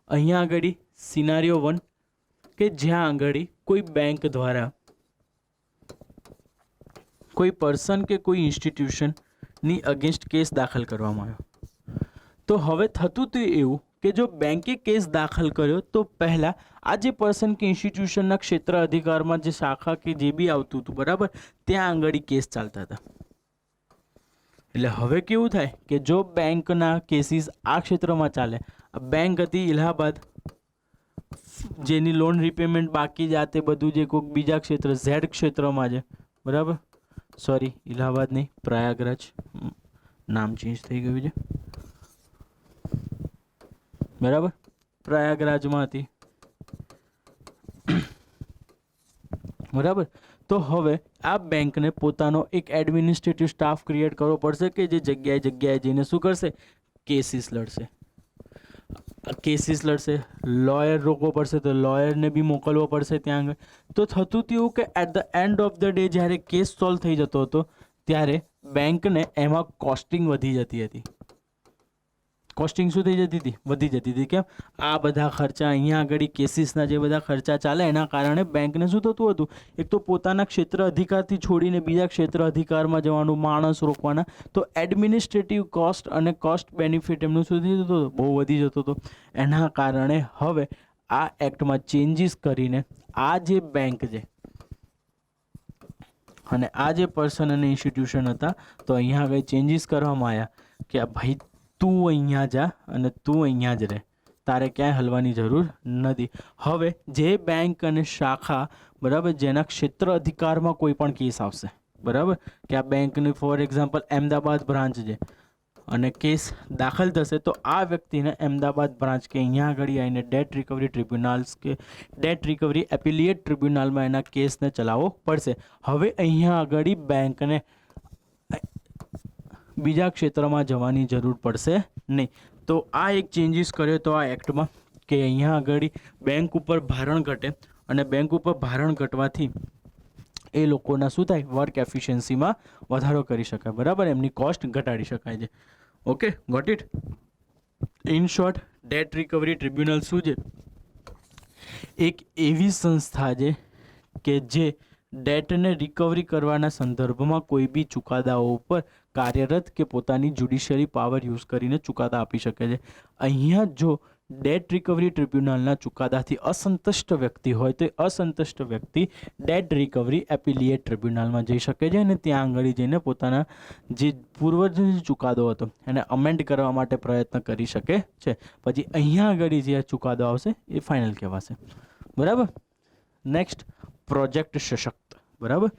અહીંયા આગળ સિનારીઓ 1 કે જ્યાં આગળ કોઈ બેંક દ્વારા કોઈ પર્સન કે કોઈ ઇન્સ્ટિટ્યુશનની અગેન્સ્ટ કેસ દાખલ કરવામાં આવ્યો. તો હવે થતું હતું એવું કે જો બેંકે કેસ દાખલ કર્યો તો પહેલાં આ જે પર્સન કે ઇન્સ્ટિટ્યુશનના ક્ષેત્ર અધિકારમાં જે શાખા કે જે બી આવતું હતું, બરાબર, ત્યાં આગળ કેસ ચાલતા હતા. એટલે હવે કેવું થાય કે જો બેંકના કેસીસ આ ક્ષેત્રમાં ચાલે, બેંક હતી ઇલાહાબાદ, જેની લોન રિપેમેન્ટ બાકી જ, આ તે બધું જે કોઈક બીજા ક્ષેત્ર ઝેડ ક્ષેત્રમાં છે, બરાબર, સોરી ઇલાહાબાદ નહીં, પ્રયાગરાજ, નામ ચેન્જ થઈ ગયું છે, બરાબર, પ્રયાગરાજમાં હતી, બરાબર. તો હવે આ બેંકને પોતાનો એક એડમિનિસ્ટ્રેટિવ સ્ટાફ ક્રિએટ કરવો પડશે કે જે જગ્યાએ જઈને શું કરશે, કેસીસ લડશે. લોયર રોકવો પડશે, તો લોયરને બી મોકલવો પડશે ત્યાં આગળ. તો થતું હતું કે at the end of the day જ્યારે કેસ સોલ્વ થઈ જતો હતો ત્યારે બેંકને એમાં કોસ્ટિંગ વધી જતી હતી. કોસ્ટિંગ શું થઈ જતી હતી, વધી જતી હતી. કેમ? આ બધા ખર્ચા, અહીંયા આગળ કેસીસના જે બધા ખર્ચા ચાલે એના કારણે બેંકને શું થતું હતું, એક તો પોતાના ક્ષેત્ર અધિકારથી છોડીને બીજા ક્ષેત્ર અધિકારમાં જવાનું, માણસ રોકવાના, તો એડમિનિસ્ટ્રેટિવ કોસ્ટ અને કોસ્ટ બેનિફિટ એમનું શું થઈ જતું હતું, બહુ વધી જતો હતો. એના કારણે હવે આ એક્ટમાં ચેન્જીસ કરીને આ જે બેંક છે અને આ જે પર્સન અને ઇન્સ્ટિટ્યુશન હતા, તો અહીંયા આગળ ચેન્જીસ કરવામાં આવ્યા કે ભાઈ તું અહીંયા જા અને તું અહીંયા જ રહે, તારે ક્યાંય હલવાની જરૂર નથી. હવે જે બેંક અને શાખા, બરાબર, જેના ક્ષેત્ર અધિકારમાં કોઈ પણ કેસ આવશે, બરાબર, કે આ બેંકની ફોર એક્ઝામ્પલ અમદાવાદ બ્રાન્ચ છે અને કેસ દાખલ થશે, તો આ વ્યક્તિને અમદાવાદ બ્રાન્ચ કે અહીંયા આગળ આવીને ડેટ રિકવરી ટ્રિબ્યુનલ્સ કે ડેટ રિકવરી એપિલિએટ ટ્રિબ્યુનલમાં એના કેસને ચલાવવો પડશે. હવે અહીંયા આગળ બેંકને બીજા ક્ષેત્રમાં જવાની જરૂર પડશે નહીં. તો આ એક ચેન્જીસ કર્યો તો આ એક્ટમાં કે અહીંયા આગળ બેંક ઉપર ભારણ ઘટે અને બેંક ઉપર ભારણ ઘટવાથી એ લોકોના શું થાય, વર્ક એફિશિયન્સીમાં વધારો કરી શકાય, બરાબર, એમની કોસ્ટ ઘટાડી શકાય છે. Okay, got it. In short, debt recovery tribunal શું છે, એક એવી સંસ્થા છે કે જે ડેટને રિકવરી કરવાના સંદર્ભમાં કોઈ બી ચુકાદાઓ ઉપર કાર્યરત કે પોતાની જ્યુડિશિયરી પાવર યુઝ કરીને ચુકાદા આપી શકે છે. અહીંયા જો ડેટ રિકવરી ટ્રિબ્યુનલના ચુકાદાથી અસંતુષ્ટ વ્યક્તિ હોય તો અસંતુષ્ટ વ્યક્તિ ડેટ રિકવરી એપિલિએટ ટ્રિબ્યુનલમાં જઈ શકે છે અને ત્યાં આગળ જઈને પોતાના જે પૂર્વજ ચુકાદો હતો એને અમેન્ડ કરવા માટે પ્રયત્ન કરી શકે છે. પછી અહીંયા આગળ જે ચુકાદો આવશે એ ફાઇનલ કહેવાશે, બરાબર. નેક્સ્ટ, પ્રોજેક્ટ સશક્ત, બરાબર.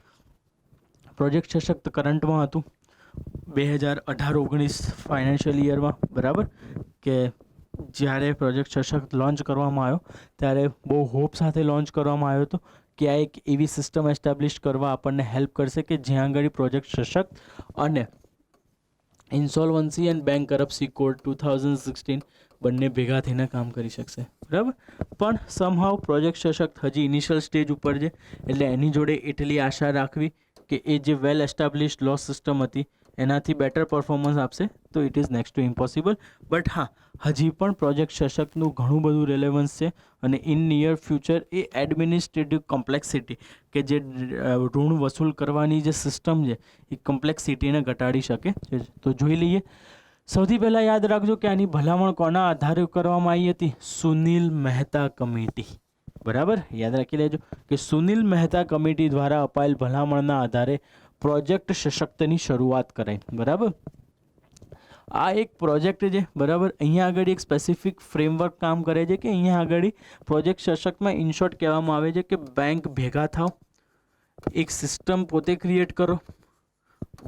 પ્રોજેક્ટ સશક્ત કરંટમાં હતું 2018-19 ફાઇનાન્શિયલ યરમાં, બરાબર, કે જ્યારે પ્રોજેક્ટ સશક્ત લોન્ચ કરવામાં આવ્યો ત્યારે બહુ હોપ સાથે લોન્ચ કરવામાં આવ્યો હતો કે આ એક એવી સિસ્ટમ એસ્ટાબ્લિશ કરવા આપણને હેલ્પ કરશે કે જ્યાં આગળ પ્રોજેક્ટ સશક્ત અને insolvency and bankruptcy code 2016 બંને ભેગા થઈને કામ કરી શકશે, બરાબર. પણ સમહાવ પ્રોજેક્ટ સશક્ત હજી ઇનિશિયલ સ્ટેજ ઉપર છે, એટલે એની જોડે એટલી આશા રાખવી કે એ જે વેલ એસ્ટાબ્લિશ્ડ લો સિસ્ટમ હતી એનાથી બેટર પરફોર્મન્સ આપશે તો it is next to impossible. But હા, હજી પણ પ્રોજેક્ટ સશક્તનું ઘણું બધું રેલેવન્સ છે અને in near future A administrative complexity કે જે ઋણ વસૂલ કરવાની જે સિસ્ટમ છે એ કોમ્પ્લેક્સિટીને ઘટાડી શકે છે. તો જોઈ લઈએ. સૌથી પહેલાં યાદ રાખજો કે આની ભલામણ કોના આધારે કરવામાં આવી હતી, સુનિલ મહેતા કમિટી, બરાબર, યાદ રાખી લેજો કે સુનિલ મહેતા કમિટી દ્વારા અપાયેલ ભલામણના આધારે પ્રોજેક્ટ સશક્તની શરૂઆત કરાઈ, બરાબર. આ એક પ્રોજેક્ટ છે, બરાબર. અહીંયા આગળ એક સ્પેસિફિક ફ્રેમવર્ક કામ કરે છે કે અહીંયા આગળ પ્રોજેક્ટ સશક્તમાં ઇન શોર્ટ કહેવામાં આવે છે કે બેંક ભેગા થાવ, એક સિસ્ટમ પોતે ક્રિએટ કરો,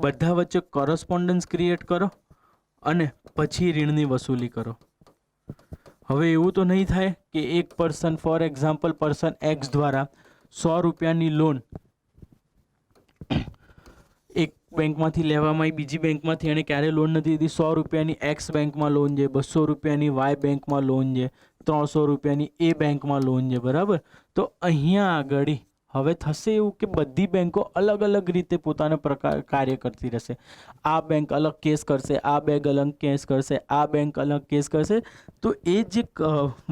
બધા વચ્ચે કોરસ્પોન્ડન્સ ક્રિએટ કરો અને પછી ઋણની વસૂલી કરો. હવે એવું તો નહીં થાય કે એક person, for example person x દ્વારા 100 રૂપિયાની લોન એક બેંકમાંથી લેવામાં આવી, બીજી બેંકમાંથી એણે ક્યારે લોન નથી લીધી. 100 રૂપિયાની એક્સ બેંકમાં લોન છે, 200 રૂપિયાની વાય બેંકમાં લોન છે, 300 રૂપિયાની એ બેંકમાં લોન છે, બરાબર. તો અહીંયા આગળ હવે થશે એવું કે બધી બેંકો અલગ અલગ રીતે પોતાના કાર્ય કરતી રહેશે. આ બેંક અલગ કેસ કરશે, આ બેંક અલગ કેસ કરશે, આ બેંક અલગ કેસ કરશે. તો એ જે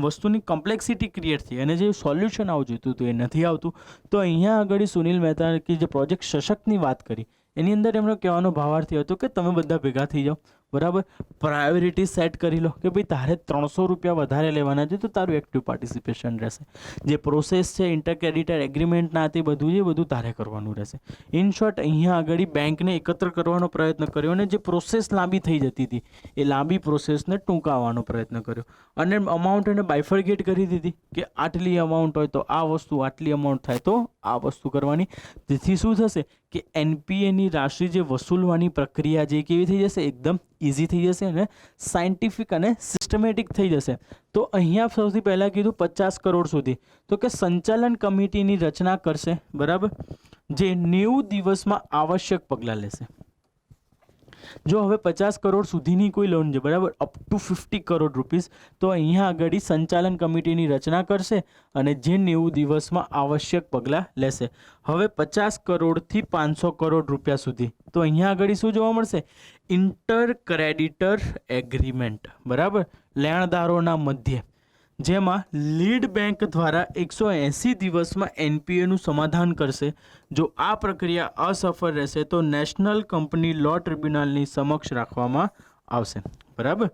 વસ્તુની કોમ્પ્લેક્સિટી ક્રિએટ થઈ અને જે સોલ્યુશન આવવું જોઈતું હતું એ નથી આવતું. તો અહીંયા આગળ સુનિલ મહેતા કે જે પ્રોજેક્ટ સશક્તની વાત કરી એની અંદર એમનો કહેવાનો ભાવાર્થ એ હતો કે તમે બધા ભેગા થઈ જાઓ, બરાબર. પ્રાયોરિટી સેટ કરી લો કે ભાઈ તારે 300 રૂપિયા વધારે લેવાના છે તો તારું એક્ટિવ પાર્ટિસિપેશન રહેશે. જે પ્રોસેસ છે ઇન્ટર ક્રેડિટર એગ્રીમેન્ટના તે બધું છે બધું તારે કરવાનું રહેશે. ઇન શોર્ટ અહીંયા આગળ બેંકને એકત્ર કરવાનો પ્રયત્ન કર્યો અને જે પ્રોસેસ લાંબી થઈ જતી હતી એ લાંબી પ્રોસેસને ટૂંકાવવાનો પ્રયત્ન કર્યો અને અમાઉન્ટ એને બાયફર્ગેટ કરી દીધી કે આટલી અમાઉન્ટ હોય તો આ વસ્તુ, આટલી અમાઉન્ટ થાય તો આ વસ્તુ કરવાની. જેથી શું થશે કે એનપીએની રાશિ જે વસૂલવાની પ્રક્રિયા જે કેવી થઈ જશે, એકદમ ઇઝી થઈ જશે અને સાયન્ટિફિક અને સિસ્ટમેટિક થઈ જશે. તો અહીંયા સૌથી પહેલાં કીધું 50 કરોડ સુધી, તો કે સંચાલન કમિટીની રચના કરશે, બરાબર, જે 90 દિવસમાં આવશ્યક પગલાં લેશે. જો હવે 50 કરોડ સુધીની કોઈ લોન છે, બરાબર, અપ ટુ 50 કરોડ રૂપીસ, તો અહીંયા આગળ સંચાલન કમિટીની રચના કરશે અને જે 90 દિવસમાં આવશ્યક પગલાં લેશે. હવે 50 કરોડથી 500 કરોડ રૂપિયા સુધી, તો અહીંયા આગળ શું જોવા મળશે? ઇન્ટર ક્રેડિટર એગ્રીમેન્ટ, બરાબર, લેણદારોના મધ્યે, જેમાં લીડ બેંક દ્વારા 180 દિવસમાં એનપીએનું સમાધાન કરશે. જો આ પ્રક્રિયા અસફળ રહેશે તો નેશનલ કંપની લો ટ્રિબ્યુનલની સમક્ષ રાખવામાં આવશે, બરાબર.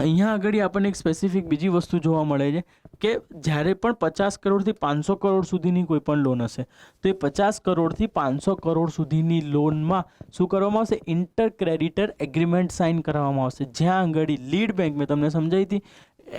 અહીંયા આગળ આપણને એક સ્પેસિફિક બીજી વસ્તુ જોવા મળે છે કે જ્યારે પણ 50 કરોડથી 500 કરોડ સુધીની કોઈ પણ લોન હશે તો એ 50 કરોડથી 500 કરોડ સુધીની લોનમાં શું કરવામાં આવશે? ઇન્ટર ક્રેડિટર એગ્રીમેન્ટ સાઇન કરવામાં આવશે. જ્યાં આગળ લીડ બેંક મેં તમને સમજાવી હતી,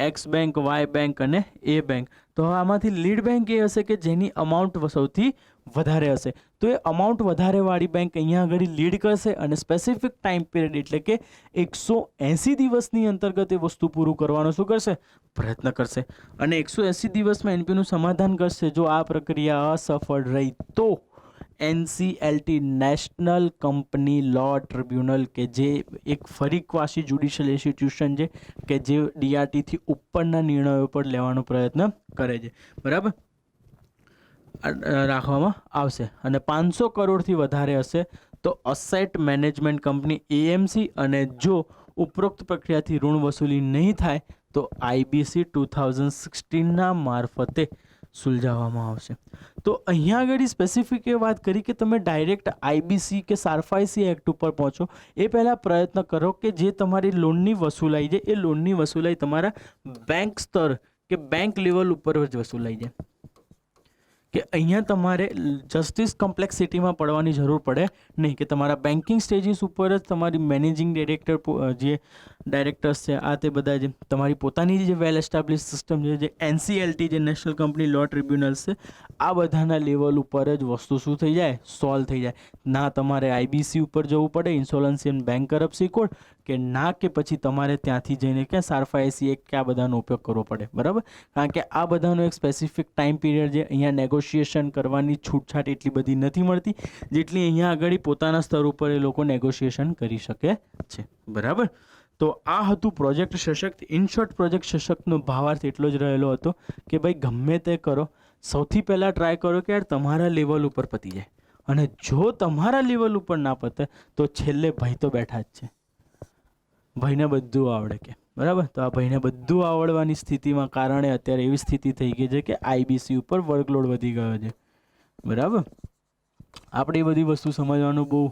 એક્સ બેંક, વાય બેંક અને એ બેંક. તો આમાંથી લીડ બેંક એ હશે કે જેની અમાઉન્ટ સૌથી વધારે હશે. તો એ અમાઉન્ટ વધારેવાળી બેંક અહીંયા આગળ લીડ કરશે અને સ્પેસિફિક ટાઈમ પીરિયડ એટલે કે 180 દિવસની અંતર્ગત એ વસ્તુ પૂરું કરવાનો શું કરશે? પ્રયત્ન કરશે. અને 180 દિવસમાં એનપીનું સમાધાન કરશે. જો આ પ્રક્રિયા અસફળ રહી તો NCLT national company law tribunal કે જે એક ફરીક્વાસી જ્યુડિશિયલ ઇન્સ્ટિટ્યુશન છે કે જે ડીઆરટીથી ઉપરના નિર્ણયો પર લેવાનો પ્રયત્ન કરે છે, બરાબર, રાખવામાં આવશે. અને 500 કરોડથી વધારે હશે તો અસેટ મેનેજમેન્ટ કંપની એએમસી, અને જો ઉપરોક્ત પ્રક્રિયાથી ઋણ વસૂલી નહીં થાય તો આઈબીસી 2016ના મારફતે સુલઝાવવામાં આવશે. તો અહીંયા આગળ સ્પેસિફિક એ વાત કરી કે તમે ડાયરેક્ટ આઈબીસી કે સારફાઈસી એક્ટ ઉપર પહોંચો એ પહેલાં પ્રયત્ન કરો કે જે તમારી લોનની વસૂલાઈ છે એ લોનની વસૂલાઈ તમારા બેંક સ્તર કે બેંક લેવલ ઉપર જ વસૂલાઈ જાય. કે અહીંયા તમારે જસ્ટિસ કોમ્પ્લેક્સિટીમાં પડવાની જરૂર પડે નહીં, કે તમારા બેન્કિંગ સ્ટેજીસ ઉપર જ તમારી મેનેજિંગ ડિરેક્ટર જે ડાયરેક્ટર્સ છે આ તે બધા જે તમારી પોતાની જે વેલ એસ્ટાબ્લિશ સિસ્ટમ છે, જે એનસીએલટી જે નેશનલ કંપની લો ટ્રિબ્યુનલ્સ છે, આ બધાના લેવલ ઉપર જ વસ્તુ શું થઈ જાય? સોલ્વ થઈ જાય. ના તમારે આઈબીસી ઉપર જવું પડે, ઇન્સ્યોરન્સ એન્ડ બેન્કરપ્સી કોડ, કે ના કે પછી તમારે ત્યાંથી જઈને કે સારફાઈસી એક કે આ બધાનો ઉપયોગ કરવો પડે, બરાબર. કારણ કે આ બધાનો એક સ્પેસિફિક ટાઈમ પીરિયડ છે. અહીંયા નેગોશિએશન કરવાની છૂટછાટ એટલી બધી નથી મળતી જેટલી અહીંયા આગળ પોતાના સ્તર ઉપર એ લોકો નેગોશિએશન કરી શકે છે, બરાબર. તો આ હતું પ્રોજેક્ટ સશક્ત. ઇન શોર્ટ પ્રોજેક્ટ સશક્તનો ભાવાર્થ એટલો જ રહેલો હતો કે ભાઈ ગમે તે કરો, સૌથી પહેલાં ટ્રાય કરો કે યાર તમારા લેવલ ઉપર પતી જાય. અને જો તમારા લેવલ ઉપર ના પતે તો છેલ્લે ભાઈ તો બેઠા જ છે, ભાઈને બધું આવડે કે, બરાબર. તો આ ભાઈને બધું આવડવાની સ્થિતિમાં કારણે અત્યારે એવી સ્થિતિ થઈ ગઈ છે કે આઈબીસી ઉપર વર્કલોડ વધી ગયો છે, બરાબર. આપણે એ બધી વસ્તુ સમજવાનું બહુ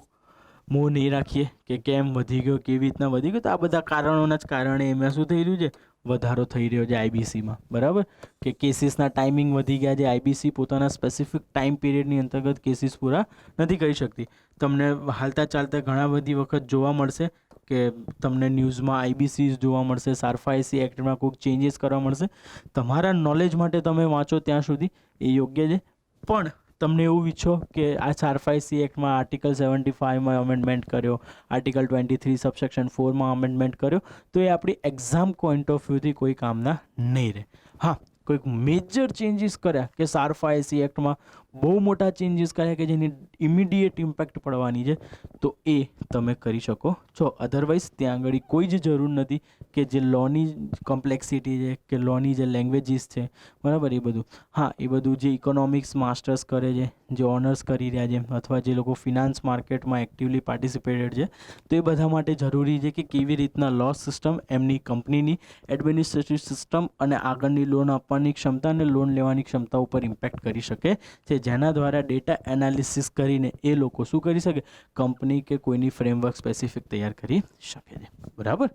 મોહ નહીં રાખીએ કે કેમ વધી ગયો, કેવી રીતના વધી ગયો. તો આ બધા કારણોના જ કારણે એમાં શું થઈ રહ્યું છે? વધારો થઈ રહ્યો છે આઈબીસીમાં, બરાબર. કે કેસીસના ટાઈમિંગ વધી ગયા છે. આઈબીસી પોતાના સ્પેસિફિક ટાઈમ પીરિયડની અંતર્ગત કેસીસ પૂરા નથી કરી શકતી. તમને હાલતા ચાલતા ઘણા બધી વખત જોવા મળશે કે તમને ન્યૂઝમાં આઈબીસી જોવા મળશે, સારફાઈસી એક્ટમાં કોઈક ચેન્જીસ કરવા મળશે. તમારા નોલેજ માટે તમે વાંચો ત્યાં સુધી એ યોગ્ય છે. પણ તમને એવું ઈચ્છો કે આ સારફાઈસી એક્ટમાં આર્ટિકલ 75માં અમેન્ડમેન્ટ કર્યો, આર્ટિકલ 23 સબસેક્શન 4માં અમેન્ડમેન્ટ કર્યો, તો એ આપણી એક્ઝામ પોઈન્ટ ઓફ વ્યૂથી કોઈ કામના નહીં રહે. હા, કોઈક મેજર ચેન્જીસ કર્યા કે સારફાઈસી એક્ટમાં બહુ મોટા ચેન્જીસ કર્યા કે જેની ઇમિડિયેટ ઇમ્પેક્ટ પડવાની છે, તો એ તમે કરી શકો છો. અધરવાઇઝ ત્યાં આગળ કોઈ જ જરૂર નથી કે જે લોની કોમ્પ્લેક્સિટી છે કે લોની જે લેંગ્વેજીસ છે, બરાબર, એ બધું. હા, એ બધું જે ઇકોનોમિક્સ માસ્ટર્સ કરે છે, જે ઓનર્સ કરી રહ્યા છે, અથવા જે લોકો ફિનાન્સ માર્કેટમાં એક્ટિવલી પાર્ટિસિપેટેડ છે, તો એ બધા માટે જરૂરી છે કે કેવી રીતના લો સિસ્ટમ એમની કંપનીની એડમિનિસ્ટ્રેટિવ સિસ્ટમ અને આગળની લોન આપવાની ક્ષમતા અને લોન લેવાની ક્ષમતા ઉપર ઇમ્પેક્ટ કરી શકે છે, જેના દ્વારા ડેટા એનાલિસિસ કરીને એ લોકો શું કરી શકે, કંપની કે કોઈની ફ્રેમવર્ક સ્પેસિફિક તૈયાર કરી શકે છે. બરાબર.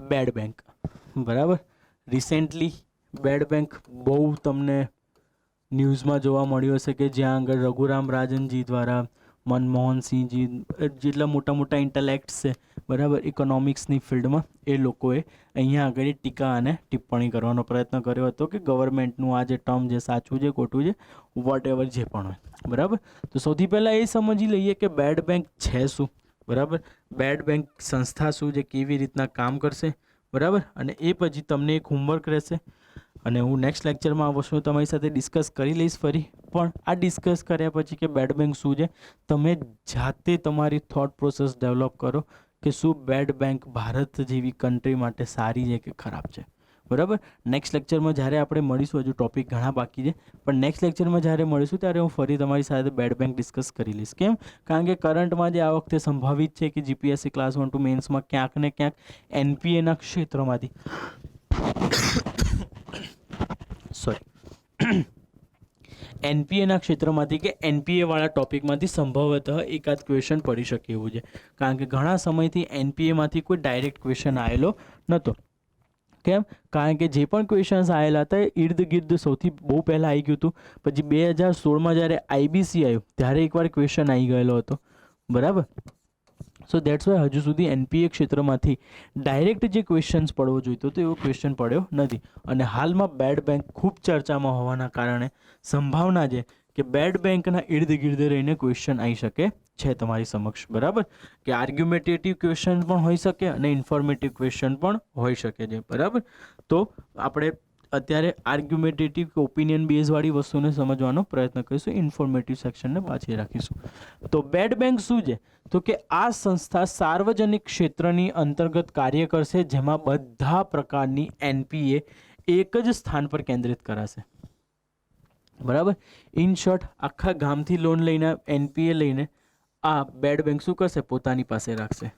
બેડ બેંક, બરાબર. રિસેન્ટલી બેડ બેંક બહુ તમને ન્યૂઝમાં જોવા મળ્યું હશે કે જ્યાં આગળ રઘુરામ રાજનજી દ્વારા મનમોહનસિંહજી જેટલા મોટા મોટા ઇન્ટેલેક્ટ્સ છે, બરાબર, ઇકોનોમિક્સની ફિલ્ડમાં, એ લોકોએ અહીંયા આગળ ટીકા અને ટિપ્પણી કરવાનો પ્રયત્ન કર્યો હતો કે ગવર્મેન્ટનું આ જે ટર્મ જે સાચું છે ખોટું છે વોટ એવર જે પણ હોય, બરાબર. તો સૌથી પહેલાં એ સમજી લઈએ કે બેડ બેંક છે શું, બરાબર, બેડ બેંક સંસ્થા શું છે, કેવી રીતના કામ કરશે, બરાબર. અને એ પછી તમને એક હોમવર્ક રહેશે અને હું નેક્સ્ટ લેક્ચરમાં આ વસ્તુ તમારી સાથે ડિસ્કસ કરી લઈશ ફરી. પણ આ ડિસ્કસ કર્યા પછી કે બેડ બેંક શું છે, તમે જાતે તમારી થોટ પ્રોસેસ ડેવલપ કરો કે શું બેડ બેંક ભારત જેવી કન્ટ્રી માટે સારી છે કે ખરાબ છે, બરાબર. નેક્સ્ટ લેક્ચરમાં જ્યારે આપણે મળીશું, હજુ ટોપિક ઘણા બાકી છે, પણ નેક્સ્ટ લેક્ચરમાં જ્યારે મળીશું ત્યારે હું ફરી તમારી સાથે બેડ બેંક ડિસ્કસ કરી લઈશ. કેમ? કારણ કે કરંટમાં જે આ વખતે સંભવિત છે કે જીપીએસસી ક્લાસ 1 to મેન્સમાં ક્યાંક ને ક્યાંક એનપીએના ક્ષેત્રમાંથી એનપીએના ક્ષેત્રમાંથી કે એનપીએ વાળા ટોપિકમાંથી સંભવતઃ એકાદ ક્વેશ્ચન પડી શકે એવું છે, કારણ કે ઘણા સમયથી એનપીએમાંથી કોઈ ડાયરેક્ટ ક્વેશ્ચન આવેલો નહોતો. કેમ? કારણ કે જે પણ ક્વેશ્ચન્સ આવેલા હતા એ ઇર્દ ગિર્દ સૌથી બહુ પહેલાં આવી ગયું હતું. પછી 2016માં જ્યારે આઈબીસી આવ્યું ત્યારે એકવાર ક્વેશ્ચન આવી ગયેલો હતો, બરાબર. સો દેટ્સ વાય હજુ સુધી એનપીએ ક્ષેત્રમાંથી ડાયરેક્ટ જે ક્વેશ્ચન્સ પડવો જોઈતો તો એવો ક્વેશ્ચન પડ્યો નથી. અને હાલમાં બેડ બેંક ખૂબ ચર્ચામાં હોવાના કારણે સંભાવના છે કે બેડ બેંકના ઇર્દ ગિર્દ રહીને ક્વેશ્ચન આવી શકે છે તમારી સમક્ષ, બરાબર. કે આર્ગ્યુમેટેટિવ ક્વેશ્ચન પણ હોઈ શકે અને ઇન્ફોર્મેટિવ ક્વેશ્ચન પણ હોઈ શકે છે, બરાબર. તો આપણે અત્યારે આર્ગ્યુમેટેટિવ કે ઓપિનિયન બેઝવાળી વસ્તુને સમજવાનો પ્રયત્ન કરીશું, ઇન્ફોર્મેટિવ સેક્શનને પાછી રાખીશું. તો બેડ બેંક શું છે, તો કે આ સંસ્થા સાર્વજનિક ક્ષેત્રની અંતર્ગત કાર્ય કરશે, જેમાં બધા પ્રકારની એનપીએ એક જ સ્થાન પર કેન્દ્રિત કરાશે, બરાબર. ઇન શોર્ટ, આખા ગામથી લોન લઈને એનપીએ લઈને આ બેડ બેંક શું કરશે, પોતાની પાસે રાખશે.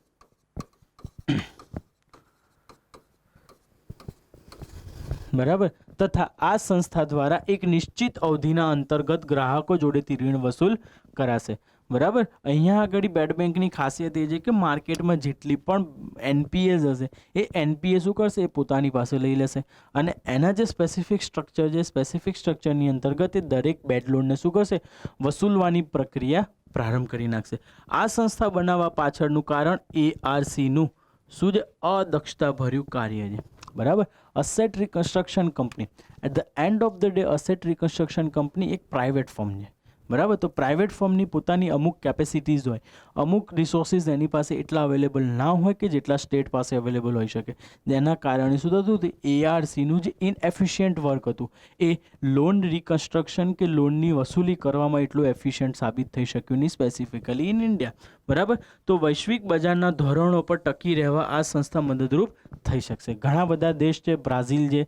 બરાબર. તથા આ સંસ્થા દ્વારા એક નિશ્ચિત અવધિના અંતર્ગત ગ્રાહકો જોડેથી ઋણ વસૂલ કરાશે, બરાબર. અહીંયા આગળ બેડ બેંકની ખાસિયત એ છે કે માર્કેટમાં જેટલી પણ એનપીએસ હશે એ એનપીએ શું કરશે, એ પોતાની પાસે લઈ લેશે અને એના જે સ્પેસિફિક સ્ટ્રક્ચર છે, સ્પેસિફિક સ્ટ્રક્ચરની અંતર્ગત એ દરેક બેડ લોનને શું કરશે, વસૂલવાની પ્રક્રિયા પ્રારંભ કરી નાખશે. આ સંસ્થા બનાવવા પાછળનું કારણ એઆરસીનું શું છે, અદક્ષતાભર્યું કાર્ય છે, બરાબર. Asset reconstruction company, at the end of the day asset reconstruction company એક પ્રાઇવેટ ફર્મ છે, બરાબર. તો પ્રાઇવેટ ફર્મની પોતાની અમુક કેપેસિટીઝ હોય, અમુક રિસોર્સિસ એની પાસે એટલા અવેલેબલ ના હોય કે જેટલા સ્ટેટ પાસે અવેલેબલ હોઈ શકે. જેના કારણે શું થતું હતું, એઆરસીનું જે ઇનએફિશિયન્ટ વર્ક હતું એ લોન રિકન્સ્ટ્રક્શન કે લોનની વસૂલી કરવામાં એટલું એફિશિયન્ટ સાબિત થઈ શક્યું નહીં, સ્પેસિફિકલી ઇન ઇન્ડિયા, બરાબર. તો વૈશ્વિક બજારના ધોરણો પર ટકી રહેવા આ સંસ્થા મદદરૂપ થઈ શકશે. ઘણા બધા દેશ છે, બ્રાઝિલ છે,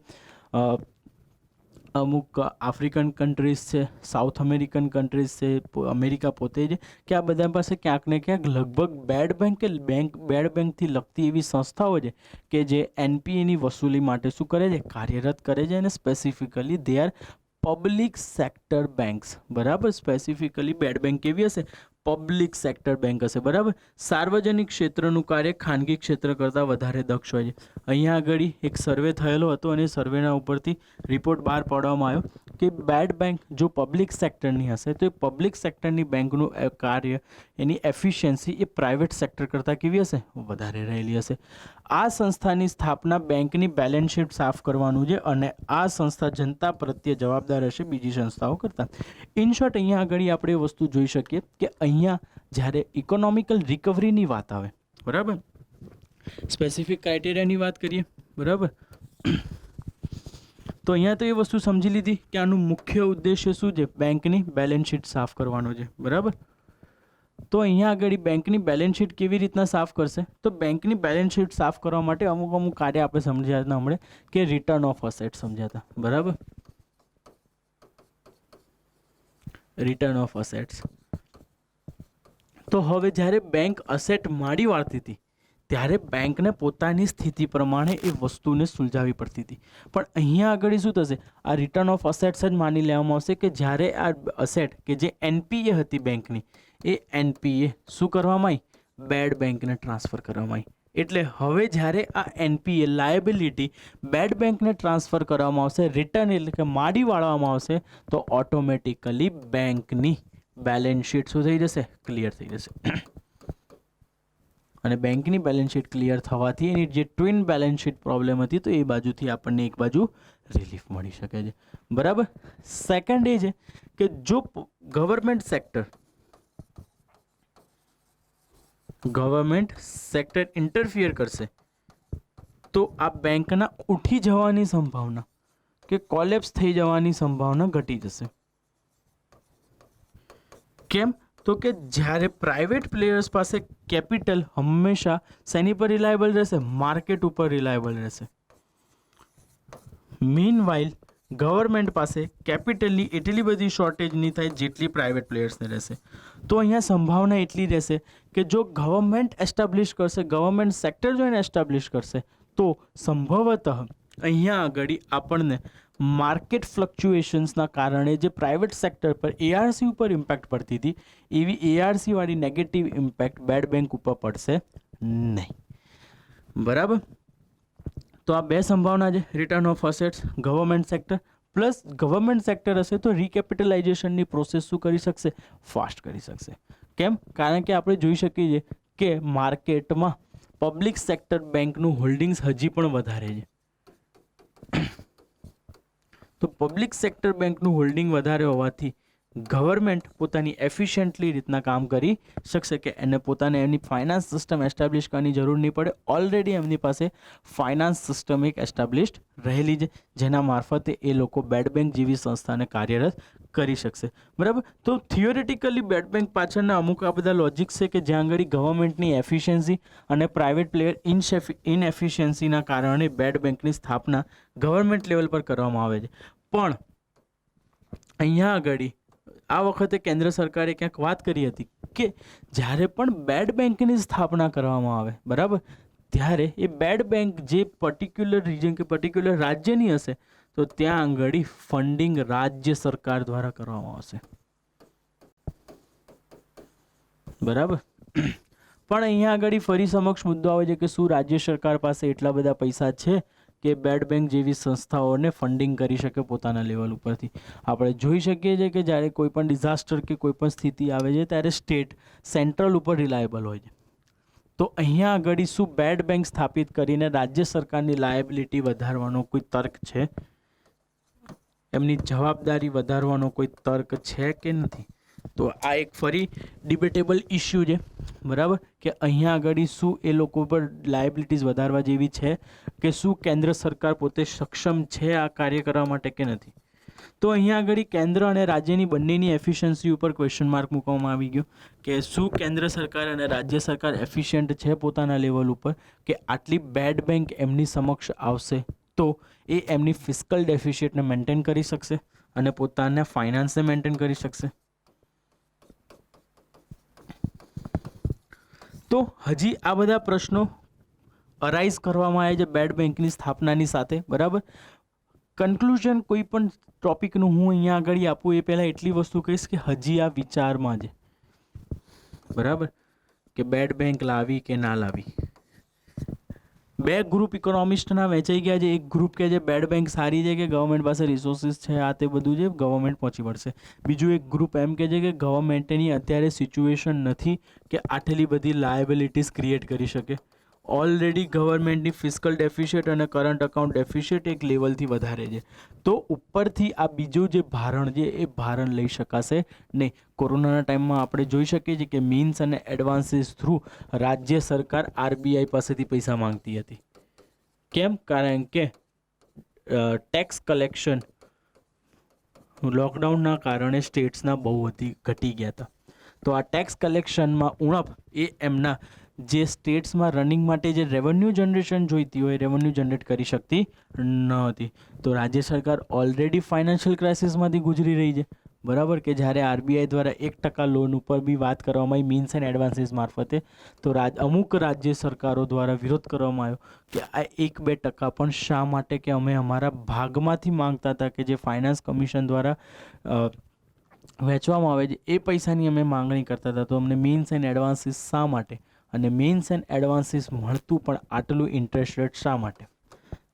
અમુક આફ્રિકન કન્ટ્રીઝ છે, સાઉથ અમેરિકન કન્ટ્રીઝ છે, અમેરિકા પોતે છે, કે આ બધા પાસે ક્યાંક ને ક્યાંક લગભગ બેડ બેંક કે બેડ બેંકથી લગતી એવી સંસ્થાઓ છે કે જે એનપીએની વસૂલી માટે શું કરે છે, કાર્યરત કરે છે. અને specifically they are public sector banks, બરાબર. સ્પેસિફિકલી બેડ બેંક કેવી હશે, પબ્લિક સેક્ટર બેંક હશે, બરાબર. સાર્વજનિક ક્ષેત્રનું કાર્ય ખાનગી ક્ષેત્ર કરતાં વધારે દક્ષ હોય છે. અહીંયા આગળ એક સર્વે થયેલો હતો અને સર્વેના ઉપરથી રિપોર્ટ બહાર પાડવામાં આવ્યો કે બેડ બેંક જો પબ્લિક સેક્ટરની હશે તો એ પબ્લિક સેક્ટરની બેંકનું કાર્ય, એની એફિશિયન્સી એ પ્રાઇવેટ સેક્ટર કરતાં કેવી હશે, વધારે રહેલી હશે. આ સંસ્થાની સ્થાપના બેંકની બેલેન્સ શીટ સાફ કરવાનું છે અને આ સંસ્થા જનતા પ્રત્યે જવાબદાર હશે બીજી સંસ્થાઓ કરતાં. ઇન શોર્ટ, અહીંયા આગળ આપણે વસ્તુ જોઈ શકીએ કે અહીંયા જ્યારે ઇકોનોમિકલ રિકવરીની વાત આવે, બરાબર, સ્પેસિફિક ક્રાઇટેરિયાની વાત કરીએ, બરાબર, તો અહીંયા તો એ વસ્તુ સમજી લીધી કે આનું મુખ્ય ઉદ્દેશ્ય શું છે, બેંકની બેલેન્સ શીટ સાફ કરવાનો છે, બરાબર. તો અહીંયા આગળ બેંકની બેલેન્સ શીટ કેવી રીતના સાફ કરશે, તો બેંકની બેલેન્સ શીટ સાફ કરવા માટે અમુક કાર્ય આપણે સમજ્યા હતા હમણાં કે રિટર્ન ઓફ અસેટ સમજ્યા હતા, બરાબર. Return of assets. તો હવે જ્યારે બેંક અસેટ માડી વાળતી હતી ત્યારે બેંકને પોતાની સ્થિતિ પ્રમાણે એ વસ્તુને સુલઝાવી પડતી હતી. પણ અહીંયા આગળ શું થશે, આ રિટર્ન ઓફ અસેટ્સ જ માની લેવામાં આવશે કે જ્યારે આ અસેટ કે જે એનપીએ હતી બેંકની, એ એનપીએ શું કરવામાં આવી, બેડ બેંકને ટ્રાન્સફર કરવામાં આવી. એટલે હવે જ્યારે આ એનપીએ લાયબિલિટી બેડ બેંકને ટ્રાન્સફર કરવામાં આવશે, રિટર્ન એટલે કે માડી વાળવામાં આવશે, તો ઓટોમેટિકલી બેંકની બેલેન્સ શીટ શું થઈ જશે, ક્લિયર થઈ જશે. અને બેંકની બેલેન્સ શીટ ક્લિયર થવાથી એની જે ટ્વિન બેલેન્સ શીટ પ્રોબ્લેમ હતી તો એ બાજુથી આપણને એક બાજુ રિલીફ મળી શકે છે, બરાબર. સેકન્ડ એ છે કે જો ગવર્મેન્ટ સેક્ટર ઇન્ટરફિયર કરશે તો આ બેંકના ઉઠી જવાની સંભાવના કે કોલેપ્સ થઈ જવાની સંભાવના ઘટી જશે. કેમ, તો કે જ્યારે પ્રાઇવેટ પ્લેયર્સ પાસે કેપિટલ હંમેશા શેની પર રિલાયબલ રહેશે, માર્કેટ ઉપર રિલાયબલ રહેશે. મીનવાઇલ ગવર્મેન્ટ પાસે કેપિટલની એટલી બધી શોર્ટેજ નહીં થાય જેટલી પ્રાઇવેટ પ્લેયર્સને રહેશે. તો અહીંયા સંભાવના એટલી રહેશે કે જો ગવર્મેન્ટ એસ્ટાબ્લિશ કરશે, ગવર્મેન્ટ સેક્ટર જો એને એસ્ટાબ્લિશ કરશે તો સંભવતઃ અહીંયા આગળ આપણને માર્કેટ ફ્લક્ચ્યુએશન્સના કારણે જે પ્રાઇવેટ સેક્ટર પર એઆરસી ઉપર ઇમ્પેક્ટ પડતી હતી એવી એઆરસી વાળી નેગેટિવ ઇમ્પેક્ટ બેડ બેંક ઉપર પડશે નહીં, બરાબર. તો આ બે સંભાવના છે, return of assets, government sector plus government sector હશે તો રિકેપિટલાઇઝેશનની પ્રોસેસ શું કરી શકશે, ફાસ્ટ કરી શકશે. કેમ, કારણ કે આપણે જોઈ શકીએ છીએ કે માર્કેટમાં પબ્લિક સેક્ટર બેંકનું હોલ્ડિંગ્સ હજી પણ વધારે છે. તો પબ્લિક સેક્ટર બેંકનું હોલ્ડિંગ વધારે હોવાથી ગવર્મેન્ટ પોતાની એફિશિયન્ટલી રીતના કામ કરી શકશે કે એને પોતાને એમની ફાઇનાન્સ સિસ્ટમ એસ્ટાબ્લિશ કરવાની જરૂર નહીં પડે. ઓલરેડી એમની પાસે ફાઇનાન્સ સિસ્ટમ એક એસ્ટાબ્લિશ્ડ રહેલી છે જેના મારફતે એ લોકો બેડ બેંક જેવી સંસ્થાને કાર્યરત કરી શકશે, બરાબર. તો થિયોરેટિકલી બેડ બેંક પાછળના અમુક આ બધા લોજિક્સ છે કે જ્યાં આગળ ગવર્મેન્ટની એફિશિયન્સી અને પ્રાઇવેટ પ્લેયર ઇનએફિશિયન્સીના કારણે બેડ બેંકની સ્થાપના ગવર્મેન્ટ લેવલ પર કરવામાં આવે છે. પણ અહીંયા આગળ આ વખતે કેન્દ્ર સરકારે ક્યાંક વાત કરી હતી કે જ્યારે પણ બેડ બેંકની સ્થાપના કરવામાં આવે, બરાબર, ત્યારે એ બેડ બેંક જે પર્ટિક્યુલર રીજન કે પર્ટિક્યુલર રાજ્યની હશે તો ત્યાં આગળ ફંડિંગ રાજ્ય સરકાર દ્વારા કરવામાં આવશે, બરાબર. પણ અહીંયા આગળ ફરી સમક્ષ મુદ્દો આવે છે કે શું રાજ્ય સરકાર પાસે એટલા બધા પૈસા છે કે બેડ બેંક જેવી સંસ્થાઓને ફંડિંગ કરી શકે પોતાના લેવલ ઉપરથી. આપણે જોઈ શકીએ છીએ કે જ્યારે કોઈ પણ ડિઝાસ્ટર કે કોઈ પણ સ્થિતિ આવે છે ત્યારે સ્ટેટ સેન્ટ્રલ ઉપર રિલાયબલ હોય છે. તો અહીંયા આગળ શું બેડ બેંક સ્થાપિત કરીને રાજ્ય સરકારની લાયબિલિટી વધારવાનો કોઈ તર્ક છે, એમની જવાબદારી વધારવાનો કોઈ તર્ક છે કે નથી? તો આ એક ફરી ડિબેટેબલ ઇસ્યુ છે, બરાબર, કે અહીંયા આગળ શું એ લોકો પર લાયબિલિટીઝ વધારવા જેવી છે કે શું કેન્દ્ર સરકાર પોતે સક્ષમ છે આ કાર્ય કરવા માટે કે નથી. તો અહીંયા આગળ કેન્દ્ર અને રાજ્યની બંનેની એફિશિયન્સી ઉપર ક્વેશ્ચન માર્ક મૂકવામાં આવી ગયો કે શું કેન્દ્ર સરકાર અને રાજ્ય સરકાર એફિશિયન્ટ છે પોતાના લેવલ ઉપર કે આટલી બેડ બેંક એમની સમક્ષ આવશે તો એ એમની ફિસ્કલ ડેફિશિયટને મેન્ટેન કરી શકશે અને પોતાના ફાઇનાન્સને મેન્ટેન કરી શકશે. તો હજી આ બધા પ્રશ્નો અરાઇઝ કરવામાં આવ્યા છે બેડ બેંકની સ્થાપનાની સાથે, બરાબર. કન્ક્લુઝન કોઈ પણ ટોપિકનું હું અહીંયા આગળ આપું એ પહેલાં એટલી વસ્તુ કહીશ કે હજી આ વિચારમાં છે, બરાબર, કે બેડ બેંક લાવી કે ના લાવી. બે ગ્રુપ ઇકોનોમિસ્ટના વહેંચાઈ ગયા છે. એક ગ્રુપ કહે છે બેડ બેંક સારી છે કે ગવર્મેન્ટ પાસે રિસોર્સિસ છે, આ તે બધું છે, ગવર્મેન્ટ પહોંચી વળશે. બીજું એક ગ્રુપ એમ કહે છે કે ગવર્મેન્ટની અત્યારે સિચ્યુએશન નથી કે આટલી બધી લાયબિલિટીઝ ક્રિએટ કરી શકે. ઓલરેડી ગવર્મેન્ટની ફિસ્કલ ડેફિશિયટ અને કરંટ એકાઉન્ટ ડેફિશિયટ એક લેવલથી વધારે છે. તો ઉપરથી આ બીજું જે ભારણ છે એ ભારણ લઈ શકાશે નહીં. કોરોનાના ટાઈમમાં આપણે જોઈ શકીએ છીએ કે મીન્સ અને એડવાન્સીસ થ્રુ રાજ્ય સરકાર આરબીઆઈ પાસેથી પૈસા માંગતી હતી. કેમ? કારણ કે ટેક્સ કલેક્શન લોકડાઉનના કારણે સ્ટેટ્સના બહુ ઘટી ગયા હતા. તો આ ટેક્સ કલેક્શનમાં ઉણપ એ એમના જે સ્ટેટ્સમાં રનિંગ માટે જે રેવન્યુ જનરેશન જોઈતી હોય રેવન્યુ જનરેટ કરી શકતી ન હતી. તો રાજ્ય સરકાર ઓલરેડી ફાઇનાન્શિયલ ક્રાઇસિસમાંથી ગુજરી રહી છે, બરાબર, કે જ્યારે આરબીઆઈ દ્વારા 1% લોન ઉપર બી વાત કરવામાં આવી મીન્સ એન્ડ એડવાન્સીસ મારફતે, તો અમુક રાજ્ય સરકારો દ્વારા વિરોધ કરવામાં આવ્યો કે આ 1-2% પણ શા માટે, કે અમે અમારા ભાગમાંથી માંગતા હતા કે જે ફાઇનાન્સ કમિશન દ્વારા વહેંચવામાં આવે છે એ પૈસાની અમે માંગણી કરતા હતા, તો અમને મીન્સ એન્ડ એડવાન્સીસ શા માટે, અને મીન્સ એન્ડ એડવાન્સીસ મળતું પણ આટલું ઇન્ટરેસ્ટ રેટ શા માટે.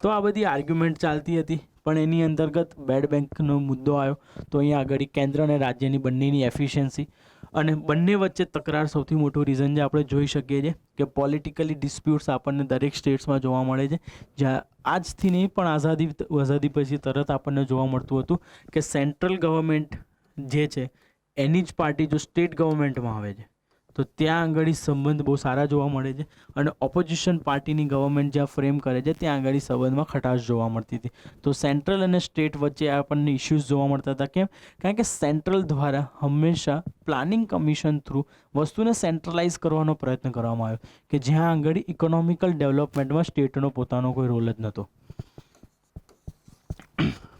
તો આ બધી આર્ગ્યુમેન્ટ ચાલતી હતી, પણ એની અંતર્ગત બેડ બેંકનો મુદ્દો આવ્યો. તો અહીંયા આગળ કેન્દ્ર અને રાજ્યની બંનેની એફિશિયન્સી અને બંને વચ્ચે તકરાર સૌથી મોટું રીઝન જે આપણે જોઈ શકીએ છીએ કે પોલિટિકલી ડિસ્પ્યુટ્સ આપણને દરેક સ્ટેટ્સમાં જોવા મળે છે. જ્યાં આજથી નહીં પણ આઝાદી પછી તરત આપણને જોવા મળતું હતું કે સેન્ટ્રલ ગવર્મેન્ટ જે છે એની જ પાર્ટી જો સ્ટેટ ગવર્મેન્ટમાં આવે છે તો ત્યાં આગળ સંબંધ બહુ સારા જોવા મળે છે, અને ઓપોઝિશન પાર્ટીની ગવર્મેન્ટ જ્યાં ફ્રેમ કરે છે ત્યાં આગળ સંબંધમાં ખટાશ જોવા મળતી હતી. તો સેન્ટ્રલ અને સ્ટેટ વચ્ચે આપણને ઇશ્યુઝ જોવા મળતા હતા. કેમ? કારણ કે સેન્ટ્રલ દ્વારા હંમેશા પ્લાનિંગ કમિશન થ્રુ વસ્તુને સેન્ટ્રલાઇઝ કરવાનો પ્રયત્ન કરવામાં આવ્યો કે જ્યાં આગળ ઇકોનોમિકલ ડેવલપમેન્ટમાં સ્ટેટનો પોતાનો કોઈ રોલ જ નહોતો,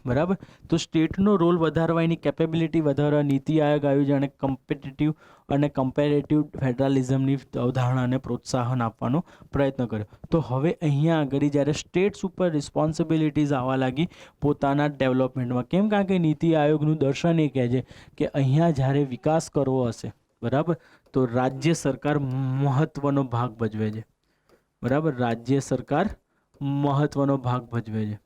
બરાબર. તો સ્ટેટનો રોલ વધારવા, એની કેપેબિલિટી વધારવા નીતિ આયોગ આવ્યું છે અને કોમ્પિટિટિવ અને કમ્પેરેટિવ ફેડરલિઝમની અવધારણાને પ્રોત્સાહન આપવાનો પ્રયત્ન કર્યો. તો હવે અહીંયા આગળ જ્યારે સ્ટેટ્સ ઉપર રિસ્પોન્સિબિલિટીઝ આવવા લાગી પોતાના ડેવલપમેન્ટમાં. કેમ? કારણ કે નીતિ આયોગનું દર્શન એ કહે છે કે અહીંયા જ્યારે વિકાસ કરવો હશે, બરાબર, તો રાજ્ય સરકાર મહત્વનો ભાગ ભજવે છે, બરાબર, રાજ્ય સરકાર મહત્વનો ભાગ ભજવે છે.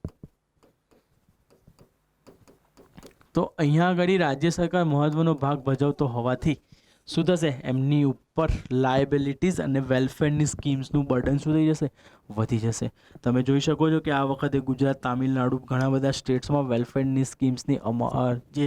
તો અહીંયા આગળ રાજ્ય સરકાર મહત્વનો ભાગ ભજવતો હોવાથી શું થશે, એમની ઉપર લાયબિલિટીઝ અને વેલફેરની સ્કીમ્સનું બર્ડન શું થઈ જશે, વધી જશે. તમે જોઈ શકો છો કે આ વખતે ગુજરાત, તામિલનાડુ, ઘણા બધા સ્ટેટ્સમાં વેલફેરની સ્કીમ્સની જે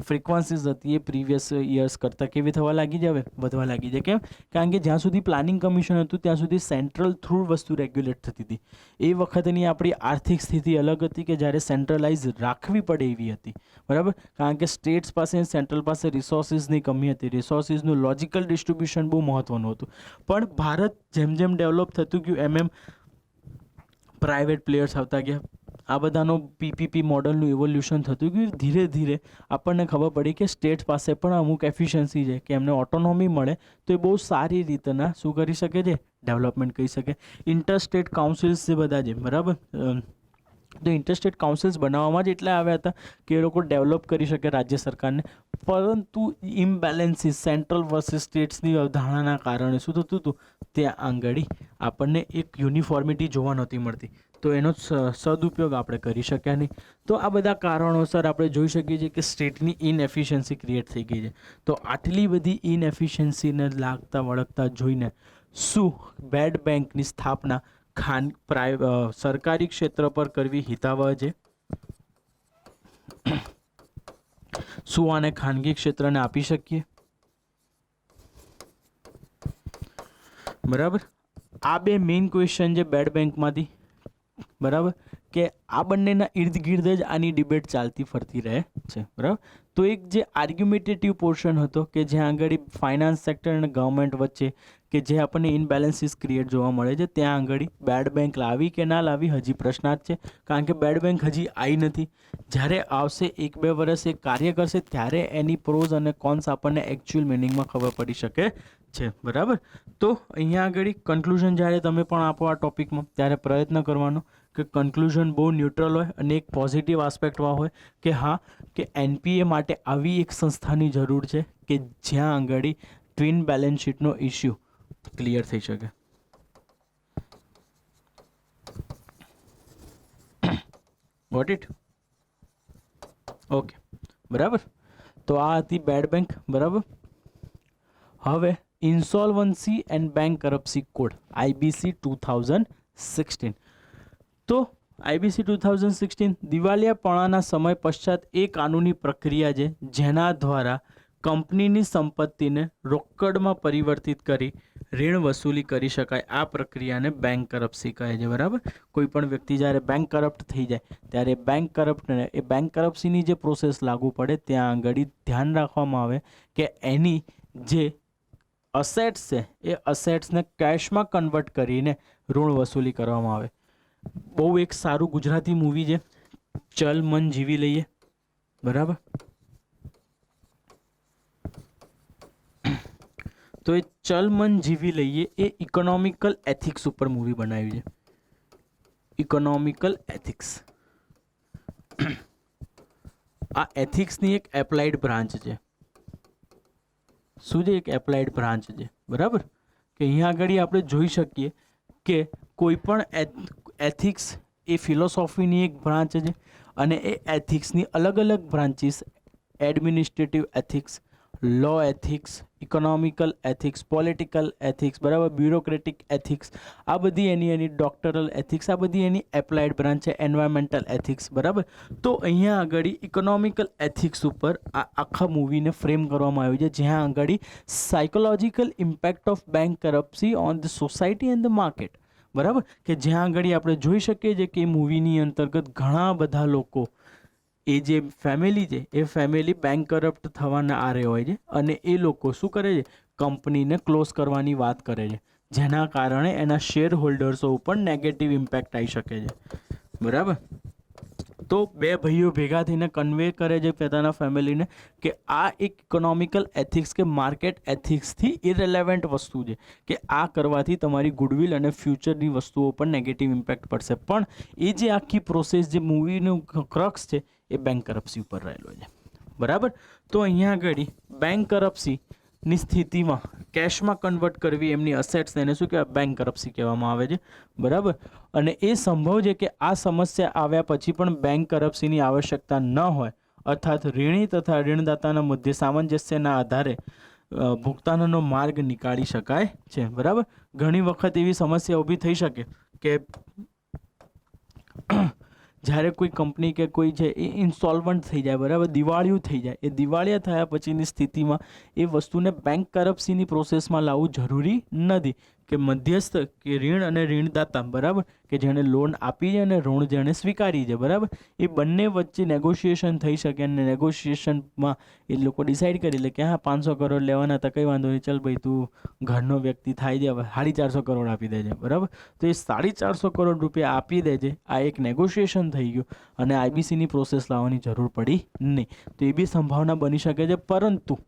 ફ્રિકવન્સીઝ હતી એ પ્રીવિયસ યર્સ કરતાં કેવી થવા લાગી છે, હવે વધવા લાગી છે. કેમ? કારણ કે જ્યાં સુધી પ્લાનિંગ કમિશન હતું ત્યાં સુધી સેન્ટ્રલ થ્રુ વસ્તુ રેગ્યુલેટ થતી હતી. એ વખતની આપણી આર્થિક સ્થિતિ અલગ હતી કે જ્યારે સેન્ટ્રલાઇઝ રાખવી પડે એવી હતી, બરાબર, કારણ કે સ્ટેટ્સ પાસે, સેન્ટ્રલ પાસે રિસોર્સિસની કમી હતી. રિસોર્સિસનું લોજિકલ ડિસ્ટ્રીબ્યુશન બહુ મહત્વનું હતું. પણ ભારત જેમ જેમ ડેવલપ થતું ગયું એમ પ્રાઇવેટ પ્લેયર્સ આવતા ગયા, આ બધાનો પીપીપી મોડલનું ઇવોલ્યુશન થતું ગયું. ધીરે ધીરે આપણને ખબર પડી કે સ્ટેટ પાસે પણ અમુક એફિશિયન્સી છે કે એમને ઓટોનોમી મળે તો એ બહુ સારી રીતના શું કરી શકે છે, ડેવલપમેન્ટ કરી શકે. ઇન્ટરસ્ટેટ કાઉન્સિલ્સ જે બધા છે, બરાબર, તો ઇન્ટરસ્ટેટ કાઉન્સિલ્સ બનાવવામાં જ એટલા આવ્યા હતા કે એ લોકો ડેવલપ કરી શકે રાજ્ય સરકારને. પરંતુ ઇમ્બેલેન્સીસ સેન્ટ્રલ વર્સિસ સ્ટેટ્સની અવધારણાના કારણે શું થતું હતું, ત્યાં આંગળી આપણને એક યુનિફોર્મિટી જોવા નહોતી મળતી. તો એનો સદુપયોગ આપણે કરી શક્યા નહીં. તો આ બધા કારણોસર આપણે જોઈ શકીએ છીએ કે સ્ટેટની ઇનએફિશિયન્સી ક્રિએટ થઈ ગઈ છે. તો આટલી બધી ઇનએફિશિયન્સીને લાગતા વળગતા જોઈને શું બેડ બેંકની સ્થાપના સરકારી ક્ષેત્ર પર કરવી હિતાવહ છે? શું આને ખાનગી ક્ષેત્રને આપી શકીએ? બરાબર, આ બે મેઇન ક્વેશ્ચન છે બેડ બેંકમાંથી, બરાબર, કે આ બંનેના ઇર્દ ગિર્દ જ આની ડિબેટ ચાલતી ફરતી રહે છે, બરાબર. તો એક જે આર્ગ્યુમેટેટિવ પોર્શન હતો કે જ્યાં આગળ ફાઇનાન્સ સેક્ટર અને ગવર્મેન્ટ વચ્ચે કે જે આપણને ઇનબેલેન્સીસ ક્રિએટ જોવા મળે છે, ત્યાં આગળ બેડ બેંક લાવી કે ના લાવી હજી પ્રશ્નાર્થ છે. કારણ કે બેડ બેંક હજી આવી નથી. જ્યારે આવશે 1-2 વર્ષ એ કાર્ય કરશે ત્યારે એની પ્રોઝ અને કોન્સ આપણને એકચ્યુઅલ મિનિંગમાં ખબર પડી શકે છે, બરાબર. તો અહીંયા આગળ કન્ક્લુઝન જ્યારે તમે પણ આપો આ ટોપિકમાં ત્યારે પ્રયત્ન કરવાનો કે કન્ક્લુઝન બહુ ન્યુટ્રલ હોય અને એક પોઝિટિવ આસ્પેક્ટમાં હોય કે હા, કે એનપીએ માટે આવી એક સંસ્થાની જરૂર છે કે જ્યાં આગળ ટ્વિન બેલેન્સ શીટનો ઇસ્યુ ક્લિયર થઈ શકે. Got it? ઓકે, બરાબર. તો આ હતી બેડ બેંક, બરાબર. હવે insolvency and bankruptcy code IBC 2016. તો IBC 2016 દિવાલિયાપણાના સમય પશ્ચાત એ કાનૂની પ્રક્રિયા છે જેના દ્વારા કંપનીની સંપત્તિને રોકડમાં પરિવર્તિત કરી ऋण वसूली કરી શકાય આ પ્રક્રિયાને બેંક કરપ્સી કહે છે, બરાબર. કોઈ પણ વ્યક્તિ જ્યારે બેંક કરપ્ટ થઈ જાય ત્યારે બેંક કરપ્સીની જે પ્રોસેસ લાગુ પડે ત્યાં આગળ ધ્યાન રાખવામાં આવે કે એની જે અસેટ્સ છે એ અસેટ્સને કેશમાં કન્વર્ટ કરીને ઋણ વસૂલી કરવામાં આવે. બહુ એક સારું ગુજરાતી મૂવી છે, ચલ મન જીવી લઈએ, બરાબર. તો એ ચલ મન જીવી લઈએ એ ઇકોનોમિકલ એથિક્સ ઉપર મૂવી બનાવ્યું છે. ઇકોનોમિકલ એથિક્સ આ એથિક્સની એક એપ્લાઇડ બ્રાન્ચ છે. શું છે? એક એપ્લાઇડ બ્રાન્ચ છે, બરાબર. કે અહીંયા આગળ આપણે જોઈ શકીએ કે કોઈ પણ એથિક્સ એ ફિલોસોફીની એક બ્રાન્ચ છે અને એ એથિક્સની અલગ અલગ branches administrative ethics, law ethics, economical ethics, political ethics, બરાબર, બ્યુરોક્રેટિક એથિક્સ, આ બધી એની ડોક્ટરલ એથિક્સ, આ બધી એની એપ્લાઇડ બ્રાન્ચ છે. એન્વાયરમેન્ટલ એથિક્સ, બરાબર. તો અહીંયા આગળ ઇકોનોમિકલ એથિક્સ ઉપર આ આખા મૂવીને ફ્રેમ કરવામાં આવ્યું છે, જ્યાં આગળ psychological impact of bankruptcy on the society and the market, બરાબર. કે જ્યાં આગળ આપણે જોઈ શકીએ છીએ કે મૂવીની અંતર્ગત ઘણા બધા લોકો, એ જે ફેમિલી છે એ ફેમિલી બેંક કરપ્ટ થવાના આરે હોય છે અને એ લોકો શું કરે છે? કંપનીને ક્લોઝ કરવાની વાત કરે છે, જેના કારણે એના શેર હોલ્ડર્સો ઉપર નેગેટિવ ઇમ્પેક્ટ આવી શકે છે, બરાબર. તો બે ભાઈઓ ભેગા થઈને કન્વે કરે છે પોતાના ફેમિલીને કે આ એક ઇકોનોમિકલ એથિક્સ કે માર્કેટ એથિક્સથી ઇરેલેવન્ટ વસ્તુ છે, કે આ કરવાથી તમારી ગુડવિલ અને ફ્યુચરની વસ્તુઓ પર નેગેટિવ ઇમ્પેક્ટ પડશે. પણ એ જે આખી પ્રોસેસ, જે મૂવીનું ક્રક્સ છે એ બેંક કરપ્સી ઉપર રહેલો છે, બરાબર. તો અહીંયા આગળ બેંક કરપ્સીની સ્થિતિમાં કેશમાં કન્વર્ટ કરવી એમની અસેટ્સ, એને શું કહેવાય? બેંક કરપ્સી કહેવામાં આવે છે, બરાબર. અને એ સંભવ છે કે આ સમસ્યા આવ્યા પછી પણ બેંક કરપ્સીની આવશ્યકતા ન હોય, અર્થાત ઋણી તથા ઋણદાતાના મધ્ય સામંજસ્યના આધારે ભુગતાનનો માર્ગ નીકાળી શકાય છે, બરાબર. ઘણી વખત એવી સમસ્યા ઊભી થઈ શકે કે જ્યારે કોઈ કંપની કે કોઈ છે એ ઇન્સોલ્વન્ટ થઈ જાય, બરાબર, દિવાળિયું થઈ જાય. એ દિવાળિયા થયા પછીની સ્થિતિમાં એ વસ્તુને બેંક કરપ્સીની પ્રોસેસમાં લાવવું જરૂરી નથી, કે મધ્યસ્થ કે ઋણ અને ઋણદાતા, બરાબર, કે જેણે લોન આપી છે અને ઋણ જેણે સ્વીકારી છે, બરાબર, એ બંને વચ્ચે નેગોશિએશન થઈ શકે અને નેગોશિએશનમાં એ લોકો ડિસાઇડ કરી લે કે હા 500 કરોડ લેવાના હતા, કંઈ વાંધો નહીં, ચાલ ભાઈ તું ઘરનો વ્યક્તિ થાય છે, હવે 450 કરોડ આપી દે છે, બરાબર. તો એ 450 કરોડ રૂપિયા આપી દે છે. આ એક નેગોશિએશન થઈ ગયું અને આઈબીસીની પ્રોસેસ લાવવાની જરૂર પડી નહીં. તો એ બી સંભાવના બની શકે છે, પરંતુ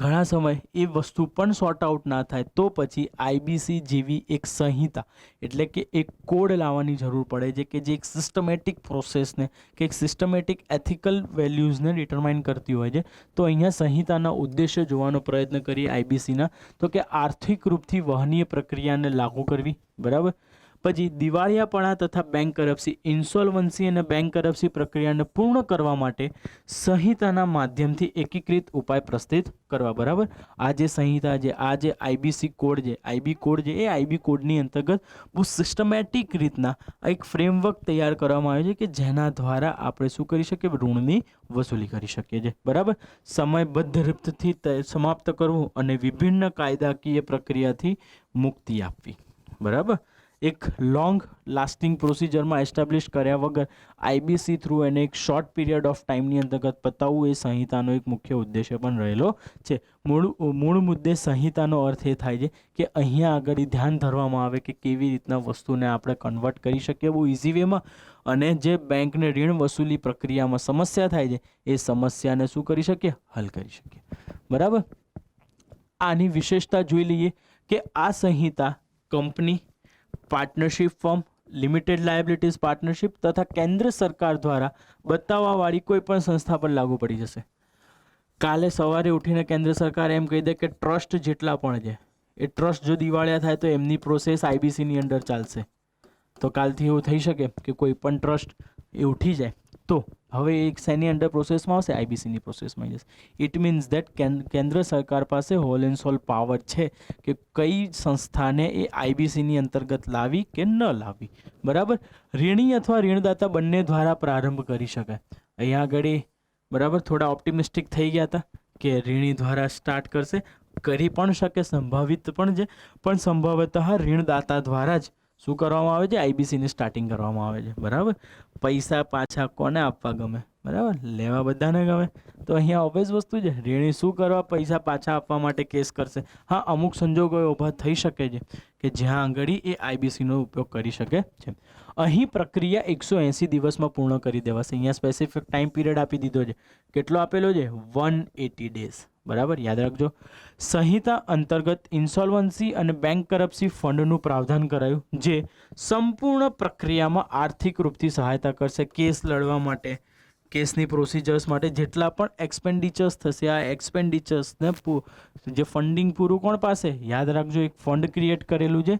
ઘણા સમય એ વસ્તુ પણ સોર્ટ આઉટ ના થાય તો પછી આઈબીસી જેવી એક સંહિતા, એટલે કે એક કોડ લાવવાની જરૂર પડે છે, કે જે એક સિસ્ટમેટિક પ્રોસેસને કે એક સિસ્ટમેટિક એથિકલ વેલ્યુઝને ડિટરમાઇન કરતી હોય છે. તો અહીંયા સંહિતાના ઉદ્દેશ્ય જોવાનો પ્રયત્ન કરીએ આઈબીસીના, તો કે આર્થિક રૂપથી વહનીય પ્રક્રિયાને લાગુ કરવી, બરાબર. પછી દિવાળિયાપણા તથા બેંક કરપ્સી, ઇન્સોલ્વન્સી અને બેંક કરપ્સી પ્રક્રિયાને પૂર્ણ કરવા માટે સંહિતાના માધ્યમથી એકીકૃત ઉપાય પ્રસ્તુત કરવા, બરાબર. આ જે સંહિતા છે, આ જે આઈબીસી કોડ છે, આઈબી કોડ છે, એ આઈબી કોડની અંતર્ગત બહુ સિસ્ટમેટિક રીતના એક ફ્રેમવર્ક તૈયાર કરવામાં આવ્યો છે, કે જેના દ્વારા આપણે શું કરી શકીએ? ઋણની વસૂલી કરી શકીએ છીએ, બરાબર. સમયબદ્ધ રીતથી સમાપ્ત કરવું અને વિભિન્ન કાયદાકીય પ્રક્રિયાથી મુક્તિ આપવી, બરાબર. એક લોંગ લાસ્ટિંગ પ્રોસિજરમાં એસ્ટાબ્લિશ કર્યા વગર આઈબીસી થ્રુ એને એક શોર્ટ પીરિયડ ઓફ ટાઈમની અંતર્ગત પતાવવું એ સંહિતાનો એક મુખ્ય ઉદ્દેશ્ય પણ રહેલો છે. મૂળ મુદ્દે સંહિતાનો અર્થ એ થાય છે કે અહીંયા આગળ ધ્યાન ધરવામાં આવે કે કેવી રીતના વસ્તુને આપણે કન્વર્ટ કરી શકીએ બહુ ઇઝી વેમાં, અને જે બેંકને ઋણ વસૂલી પ્રક્રિયામાં સમસ્યા થાય છે એ સમસ્યાને શું કરી શકીએ? હલ કરી શકીએ, બરાબર. આની વિશેષતા જોઈ લઈએ કે આ સંહિતા company, partnership firm, limited liabilities partnership તથા કેન્દ્ર સરકાર દ્વારા બતાવવાવાળી કોઈ પણ સંસ્થા પર લાગુ પડી જશે. કાલે સવારે ઉઠીને કેન્દ્ર સરકાર એમ કહી દે કે ટ્રસ્ટ જેટલા પણ છે એ ટ્રસ્ટ જો દિવાળિયા થાય તો એમની પ્રોસેસ આઈબીસીની અંડર ચાલશે. તો કાલથી એવું થઈ શકે કે કોઈ પણ ટ્રસ્ટ એ ઉઠી જાય તો હવે એક શેની અંડર પ્રોસેસમાં આવશે? આઈબીસીની પ્રોસેસમાં જશે. ઇટ મીન્સ દેટ કેન્દ્ર સરકાર પાસે હોલ એન્ડ સોલ પાવર છે કે કઈ સંસ્થાને એ આઈબીસીની અંતર્ગત લાવી કે ન લાવી, બરાબર. ઋણી અથવા ઋણદાતા બંને દ્વારા પ્રારંભ કરી શકાય. અહીંયા આગળ બરાબર થોડા ઓપ્ટિમિસ્ટિક થઈ ગયા હતા કે ઋણી દ્વારા સ્ટાર્ટ કરશે, કરી પણ શકે, સંભાવિત પણ છે, પણ સંભવતઃ ઋણદાતા દ્વારા જ શું કરવામાં આવે છે, આઈબીસીની સ્ટાર્ટિંગ કરવામાં આવે છે. બરાબર. પૈસા પાછા કોને આપવા ગમે? બરાબર, લેવા બધાને ગમે. તો અહીંયા ઓબ્વિયસ વસ્તુ છે, ઋણી શું કરવા પૈસા પાછા આપવા માટે કેસ કરશે? હા, અમુક સંજોગો ઊભા થઈ શકે છે કે જ્યાં આંગળી એ આઈબીસીનો ઉપયોગ કરી શકે છે. અહીં પ્રક્રિયા 180 દિવસમાં પૂર્ણ કરી દેવાશે. અહીંયા સ્પેસિફિક ટાઈમ પીરિયડ આપી દીધો છે. કેટલો આપેલો છે? 180 ડેઝ. બરાબર, યાદ રાખજો. સંહિતા અંતર્ગત ઇન્સોલ્વન્સી અને બેંક કરપ્સી ફંડનું પ્રાવધાન કરાયું, જે સંપૂર્ણ પ્રક્રિયામાં આર્થિક રૂપથી સહાયતા કરશે. કેસ લડવા માટે, કેસની પ્રોસિજર્સ માટે જેટલા પણ એક્સપેન્ડિચર્સ થશે, આ એક્સપેન્ડિચર્સને જે ફંડિંગ પૂરું કોણ પાસે? યાદ રાખજો, એક ફંડ ક્રિએટ કરેલું છે,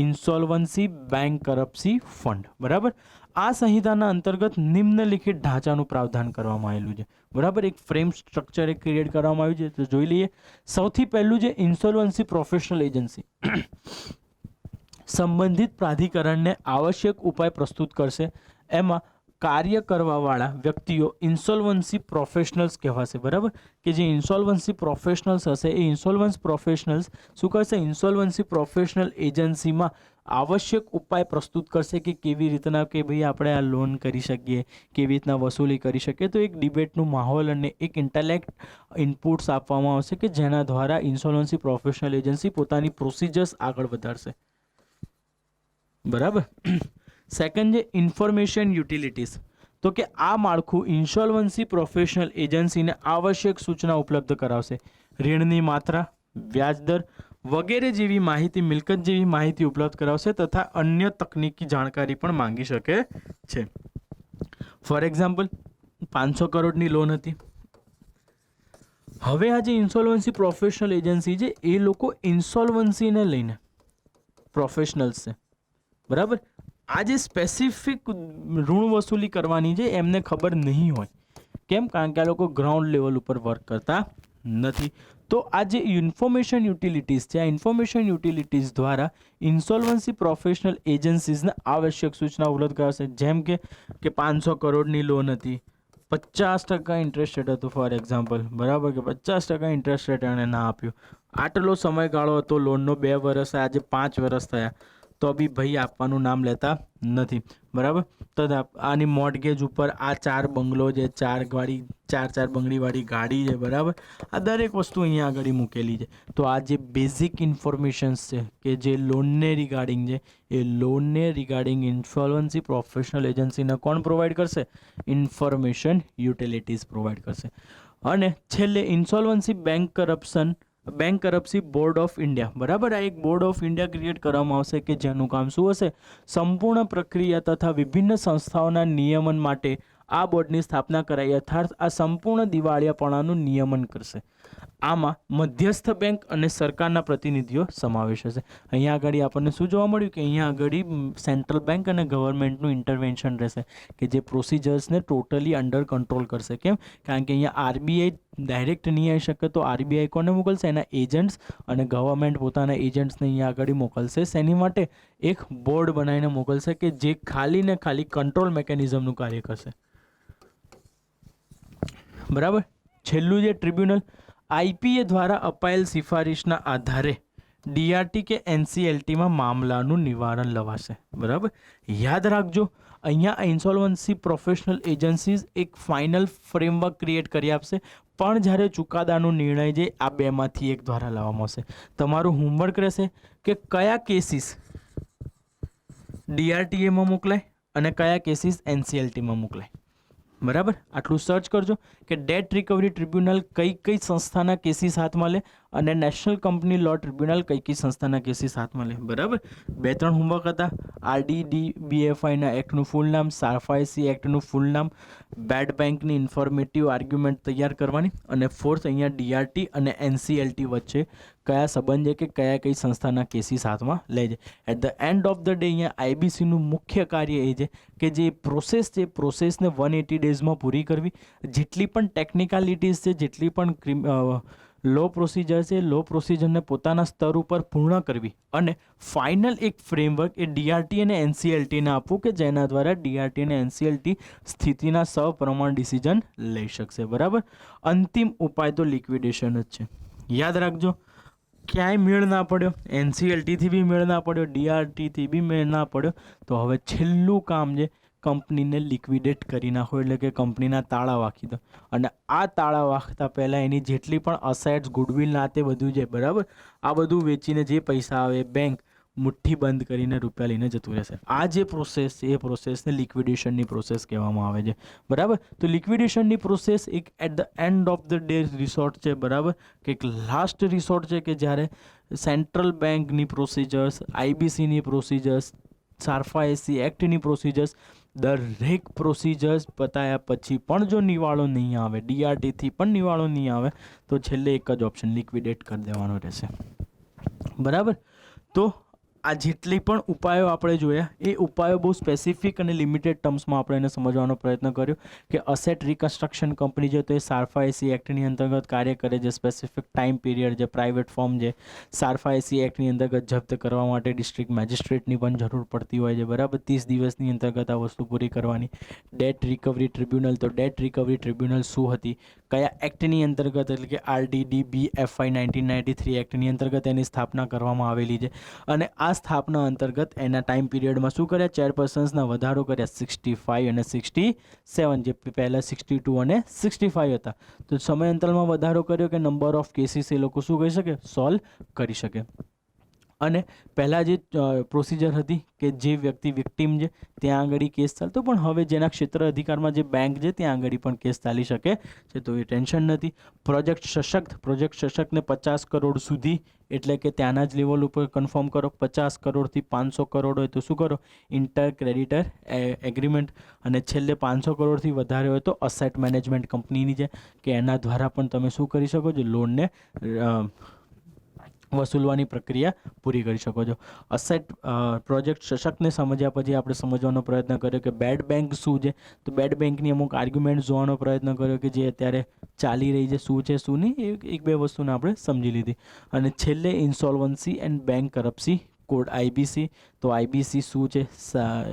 ઇન્સોલ્વન્સી બેંક કરપ્સી ફંડ. બરાબર. આ સંહિતાના અંતર્ગત નિમ્નલિખિત ઢાંચાનું પ્રાવધાન કરવામાં આવેલું છે. બરાબર, એક ફ્રેમ સ્ટ્રક્ચર એક ક્રિએટ કરવામાં આવ્યું છે. તો જોઈ લઈએ. સૌથી પહેલું છે ઇન્સોલ્વન્સી પ્રોફેશનલ એજન્સી. સંબંધિત પ્રાધિકરણને આવશ્યક ઉપાય પ્રસ્તુત કરશે. એમાં કાર્ય કરવાવાળા વ્યક્તિઓ ઇન્સોલ્વન્સી પ્રોફેશનલ્સ કહેવાશે. બરાબર, કે જે ઇન્સોલ્વન્સી પ્રોફેશનલ્સ હશે એ ઇન્સોલ્વન્સ પ્રોફેશનલ્સ શું કરશે? ઇન્સોલ્વન્સી પ્રોફેશનલ એજન્સીમાં આવશ્યક ઉપાય પ્રસ્તુત કરશે કે કેવી રીતના કે ભાઈ આપણે આ લોન કરી શકીએ, કેવી રીતના વસૂલી કરી શકીએ. તો એક ડિબેટનું માહોલ અને એક ઇન્ટેલેક્ટ ઇનપુટ્સ આપવામાં આવશે કે જેના દ્વારા ઇન્સોલ્વન્સી પ્રોફેશનલ એજન્સી પોતાની પ્રોસિજર્સ આગળ વધારશે. બરાબર. સેકન્ડ છે ઇન્ફોર્મેશન યુટિલિટીઝ. તો કે આ માળખું ઇન્સોલ્વન્સી પ્રોફેશનલ એજન્સીને આવશ્યક સૂચના ઉપલબ્ધ કરાવશે. ઋણની માત્રા, વ્યાજદર વગેરે જેવી માહિતી, મિલકત જેવી માહિતી ઉપલબ્ધ કરાવશે તથા અન્ય તકનીકી જાણકારી પણ માંગી શકે છે. ફોર એક્ઝામ્પલ, 500 કરોડની લોન હતી. હવે આ જે ઇન્સોલ્વન્સી પ્રોફેશનલ એજન્સી છે એ લોકો ઇન્સોલ્વન્સીને લઈને પ્રોફેશનલ્સ છે. બરાબર. આ જે સ્પેસિફિક ઋણ વસૂલી કરવાની છે એમને ખબર નહીં હોય. કેમ? કારણ કે આ લોકો ગ્રાઉન્ડ લેવલ ઉપર વર્ક કરતા નથી. તો આ જે ઇન્ફોર્મેશન યુટિલિટીઝ છે, આ ઇન્ફોર્મેશન યુટિલિટીઝ દ્વારા ઇન્સોલ્વન્સી પ્રોફેશનલ એજન્સીઝને આવશ્યક સૂચના ઉપલબ્ધ કરાવશે. જેમ કે 500 કરોડની લોન હતી, 50% ઇન્ટરેસ્ટ રેટ હતું ફોર એક્ઝામ્પલ. બરાબર, કે 50% ઇન્ટરેસ્ટ રેટ એણે ના આપ્યું. આટલો સમયગાળો હતો લોનનો, 2 વર્ષ, આજે 5 વર્ષ થયા, તો બી ભાઈ આપવાનું નામ લેતા નથી. બરાબર. તો આની મોર્ટગેજ ઉપર આ 4 બંગલો છે, 4 બંગડીવાળી ગાડી છે. બરાબર. આ દરેક વસ્તુ અહીંયા આગળ મૂકેલી છે. તો આ જે બેઝિક ઇન્ફોર્મેશન્સ છે કે જે લોનને રિગાર્ડિંગ છે, એ લોનને રિગાર્ડિંગ ઇન્સોલ્વન્સી પ્રોફેશનલ એજન્સીને કોણ પ્રોવાઈડ કરશે? ઇન્ફોર્મેશન યુટિલિટીઝ પ્રોવાઈડ કરશે. અને છેલ્લે insolvency bankruptcy board of India. બરાબર, આ એક બોર્ડ ઓફ ઇન્ડિયા ક્રિએટ કરવામાં આવશે કે જેનું કામ શું હશે? સંપૂર્ણ પ્રક્રિયા તથા વિભિન્ન સંસ્થાઓના નિયમન માટે આ બોર્ડની સ્થાપના કરાઈ, અર્થાત આ સંપૂર્ણ દિવાળિયાપણાનું નિયમન કરશે. આમાં મધ્યસ્થ બેંક અને સરકારના પ્રતિનિધિઓ સમાવેશ હશે. અહીંયા આગળ આપણને શું જોવા મળ્યું કે અહીંયા આગળ સેન્ટ્રલ બેંક અને ગવર્મેન્ટનું ઇન્ટરવેન્શન રહેશે કે જે પ્રોસિજર્સને ટોટલી અંડર કંટ્રોલ કરશે. કેમ? કારણ કે અહીંયા આરબીઆઈ ડાયરેક્ટ નહીં આવી શકે, તો આરબીઆઈ કોને મોકલશે? એના એજન્ટ્સ, અને ગવર્મેન્ટ પોતાના એજન્ટ્સને અહીંયા આગળ મોકલશે. શેની માટે? એક બોર્ડ બનાવીને મોકલશે કે જે ખાલી ને ખાલી કંટ્રોલ મેકેનિઝમનું કાર્ય કરશે. બરાબર. છેલ્લું જે ટ્રિબ્યુનલ, આઈપીએ દ્વારા અપાયેલ સિફારિશના આધારે ડીઆરટી કે એનસીએલટીમાં મામલાનું નિવારણ લવાશે. બરાબર. યાદ રાખજો, અહીંયા ઇન્સોલ્વન્સી પ્રોફેશનલ એજન્સીઝ એક ફાઇનલ ફ્રેમવર્ક ક્રિએટ કરી આપશે, પણ જ્યારે ચુકાદાનો નિર્ણય છે આ બેમાંથી એક દ્વારા લાવવામાં આવશે. તમારું હોમવર્ક રહેશે કે કયા કેસીસ ડીઆરટીએમાં મોકલાય અને કયા કેસીસ એનસીએલટીમાં મોકલાય. બરાબર, આટલું સર્ચ કરજો કે ડેટ રિકવરી ટ્રિબ્યુનલ કઈ સંસ્થાના કેસીસ હાથમાં લે અને નેશનલ કંપની લો ટ્રિબ્યુનલ કઈ સંસ્થાના કેસીસ હાથમાં લે. બરાબર. 2-3 હોમવર્ક હતા. આરડીડીબીએફઆઈના એક્ટનું ફૂલ નામ, સાફાઈસી એક્ટનું ફૂલ નામ, બેડ બેંકની ઇન્ફોર્મેટિવ આર્ગ્યુમેન્ટ તૈયાર કરવાની, અને ફોર્થ અહીંયા ડીઆરટી અને એનસીએલટી વચ્ચે કયા સંબંધ છે કે કઈ સંસ્થાના કેસીસ હાથમાં લે છે. At the end of the day અહીંયા આઈબીસીનું મુખ્ય કાર્ય એ છે કે જે પ્રોસેસ છે પ્રોસેસને 180 ડેઝમાં પૂરી કરવી. જેટલી પણ ટેકનિકાલિટીઝ છે, જેટલી પણ લો પ્રોસિજર છે, લો પ્રોસિજરને પોતાના સ્તર ઉપર પૂર્ણ કરવી, અને ફાઇનલ એક ફ્રેમવર્ક એ ડીઆરટી અને એનસીએલટીને આપવું કે જેના દ્વારા ડીઆરટી અને એનસીએલટી સ્થિતિના સપ્રમાણ ડિસિઝન લઈ શકશે. બરાબર. અંતિમ ઉપાય તો લિક્વિડેશન જ છે. યાદ રાખજો, ક્યાંય મેળ ના પડ્યો, એનસીએલટીથી બી મેળ ના પડ્યો, ડીઆરટીથી બી મેળ ના પડ્યો, તો હવે છેલ્લું કામ છે કંપનીને લિક્વિડેટ કરી નાખો, એટલે કે કંપનીના તાળા વાંકી દો. અને આ તાળા વાંખતા પહેલાં એની જેટલી પણ અસેટ્સ, ગુડવિલ ના તે બધું છે બરાબર, આ બધું વેચીને જે પૈસા આવે બેંક મુઠ્ઠી બંધ કરીને રૂપિયા લઈને જતું રહેશે. આ જે પ્રોસેસ છે એ પ્રોસેસને લિક્વિડેશનની પ્રોસેસ કહેવામાં આવે છે બરાબર. તો લિક્વિડેશનની પ્રોસેસ એક at the end of the day resort છે બરાબર, કે એક લાસ્ટ રિસોર્ટ છે કે જ્યારે સેન્ટ્રલ બેંકની પ્રોસિજર્સ, આઈબીસીની પ્રોસિજર્સ, સાર્ફા એસી એક્ટની પ્રોસિજર્સ, દરેક પ્રોસિજર્સ પતાયા પછી પણ જો નિવાળો નહીં આવે, ડીઆરટીથી પણ નિવાળો નહીં આવે, તો છેલ્લે એક જ ઓપ્શન લિક્વિડેટ કરી દેવાનો રહેશે બરાબર. તો આ જેટલી પણ ઉપાયો આપણે જોયા એ ઉપાયો બહુ સ્પેસિફિક અને લિમિટેડ ટર્મ્સમાં આપણે એને સમજવાનો પ્રયત્ન કર્યો કે અસેટ રિકન્સ્ટ્રક્શન કંપની છે તો એ સાર્ફા એસી એક્ટની અંતર્ગત કાર્ય કરે છે. સ્પેસિફિક ટાઈમ પીરિયડ છે, પ્રાઇવેટ ફોર્મ છે, સાર્ફા એસી એક્ટની અંતર્ગત જપ્ત કરવા માટે ડિસ્ટ્રિક્ટ મેજિસ્ટ્રેટની પણ જરૂર પડતી હોય છે બરાબર. 30 દિવસની અંતર્ગત આ વસ્તુ પૂરી કરવાની. ડેટ રિકવરી ટ્રિબ્યુનલ, તો ડેટ રિકવરી ટ્રિબ્યુનલ શું હતી, કયા એક્ટની અંતર્ગત, એટલે કે RTDB FI 1993 એક્ટની અંતર્ગત એની સ્થાપના કરવામાં આવેલી છે. અને આ સ્થાપના અંતર્ગત એના ટાઈમ પીરિયડમાં શું કર્યા, ચેરપર્સન્સના વધારો કર્યા 65 અને 67, જે પહેલાં 62 અને 65 હતા. તો સમયાંતરમાં વધારો કર્યો કે નંબર ઓફ કેસીસ એ લોકો શું કરી શકે, સોલ્વ કરી શકે. અને પહેલાં જે પ્રોસિજર હતી કે જે વ્યક્તિ વિક્ટીમ છે ત્યાં આગળ કેસ ચાલતો, પણ હવે જેના ક્ષેત્ર અધિકારમાં જે બેંક છે ત્યાં આગળ પણ કેસ ચાલી શકે છે, તો એ ટેન્શન નથી. પ્રોજેક્ટ સશક્તને 50 કરોડ સુધી, એટલે કે ત્યાંના જ લેવલ ઉપર કન્ફર્મ કરો. 50 કરોડથી 500 કરોડ હોય તો શું કરો, ઇન્ટર ક્રેડિટર એગ્રીમેન્ટ. અને છેલ્લે 500 કરોડથી વધારે હોય તો અસેટ મેનેજમેન્ટ કંપનીની છે કે એના દ્વારા પણ તમે શું કરી શકો છો, લોનને વસૂલવાની પ્રક્રિયા પૂરી કરી શકો છો. અસેટ પ્રોજેક્ટ સશક્તને સમજ્યા પછી આપણે સમજવાનો પ્રયત્ન કર્યો કે બેડ બેંક શું છે, તો બેડ બેંકની અમુક આર્ગ્યુમેન્ટ જોવાનો પ્રયત્ન કર્યો કે જે અત્યારે ચાલી રહી છે, શું છે શું નહીં, એક બે વસ્તુને આપણે સમજી લીધી. અને છેલ્લે insolvency and bankruptcy code IBC, તો IBC શું છે,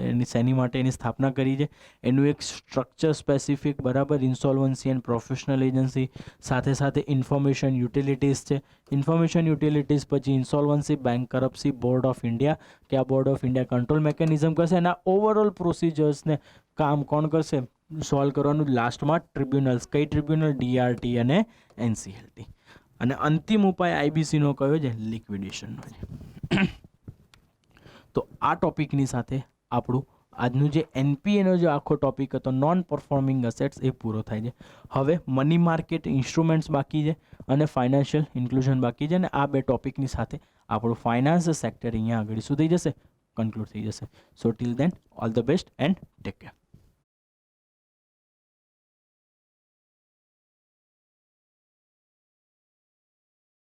એની શેની માટે એની સ્થાપના કરી છે, એનું એક સ્ટ્રક્ચર સ્પેસિફિક બરાબર. ઇન્સોલ્વન્સી એન્ડ પ્રોફેશનલ એજન્સી, સાથે સાથે ઇન્ફોર્મેશન યુટિલિટીઝ છે. ઇન્ફોર્મેશન યુટિલિટીઝ પછી insolvency, bankruptcy, board of India, કે આ board of India control mechanism કરશે. એના ઓવરઓલ પ્રોસિજર્સને કામ કોણ કરશે, સોલ્વ કરવાનું. લાસ્ટમાં ટ્રિબ્યુનલ્સ, કઈ ટ્રિબ્યુનલ, DRT અને NCLT. અને અંતિમ ઉપાય IBCનો કયો છે, લિક્વિડેશનનો છે. તો આ ટોપિકની સાથે આપણું આજનું જે NPAનો જે આખો ટોપિક હતો, નોન પરફોર્મિંગ અસેટ્સ, એ પૂરો થાય છે. હવે મની માર્કેટ ઇન્સ્ટ્રુમેન્ટ્સ બાકી છે અને ફાઇનાન્શિયલ ઇન્ક્લુઝન બાકી છે. અને આ બે ટોપિકની સાથે આપણું ફાઇનાન્સ સેક્ટર અહીંયા આગળ શું થઈ જશે, કન્ક્લુડ થઈ જશે. So till then all the best and take care.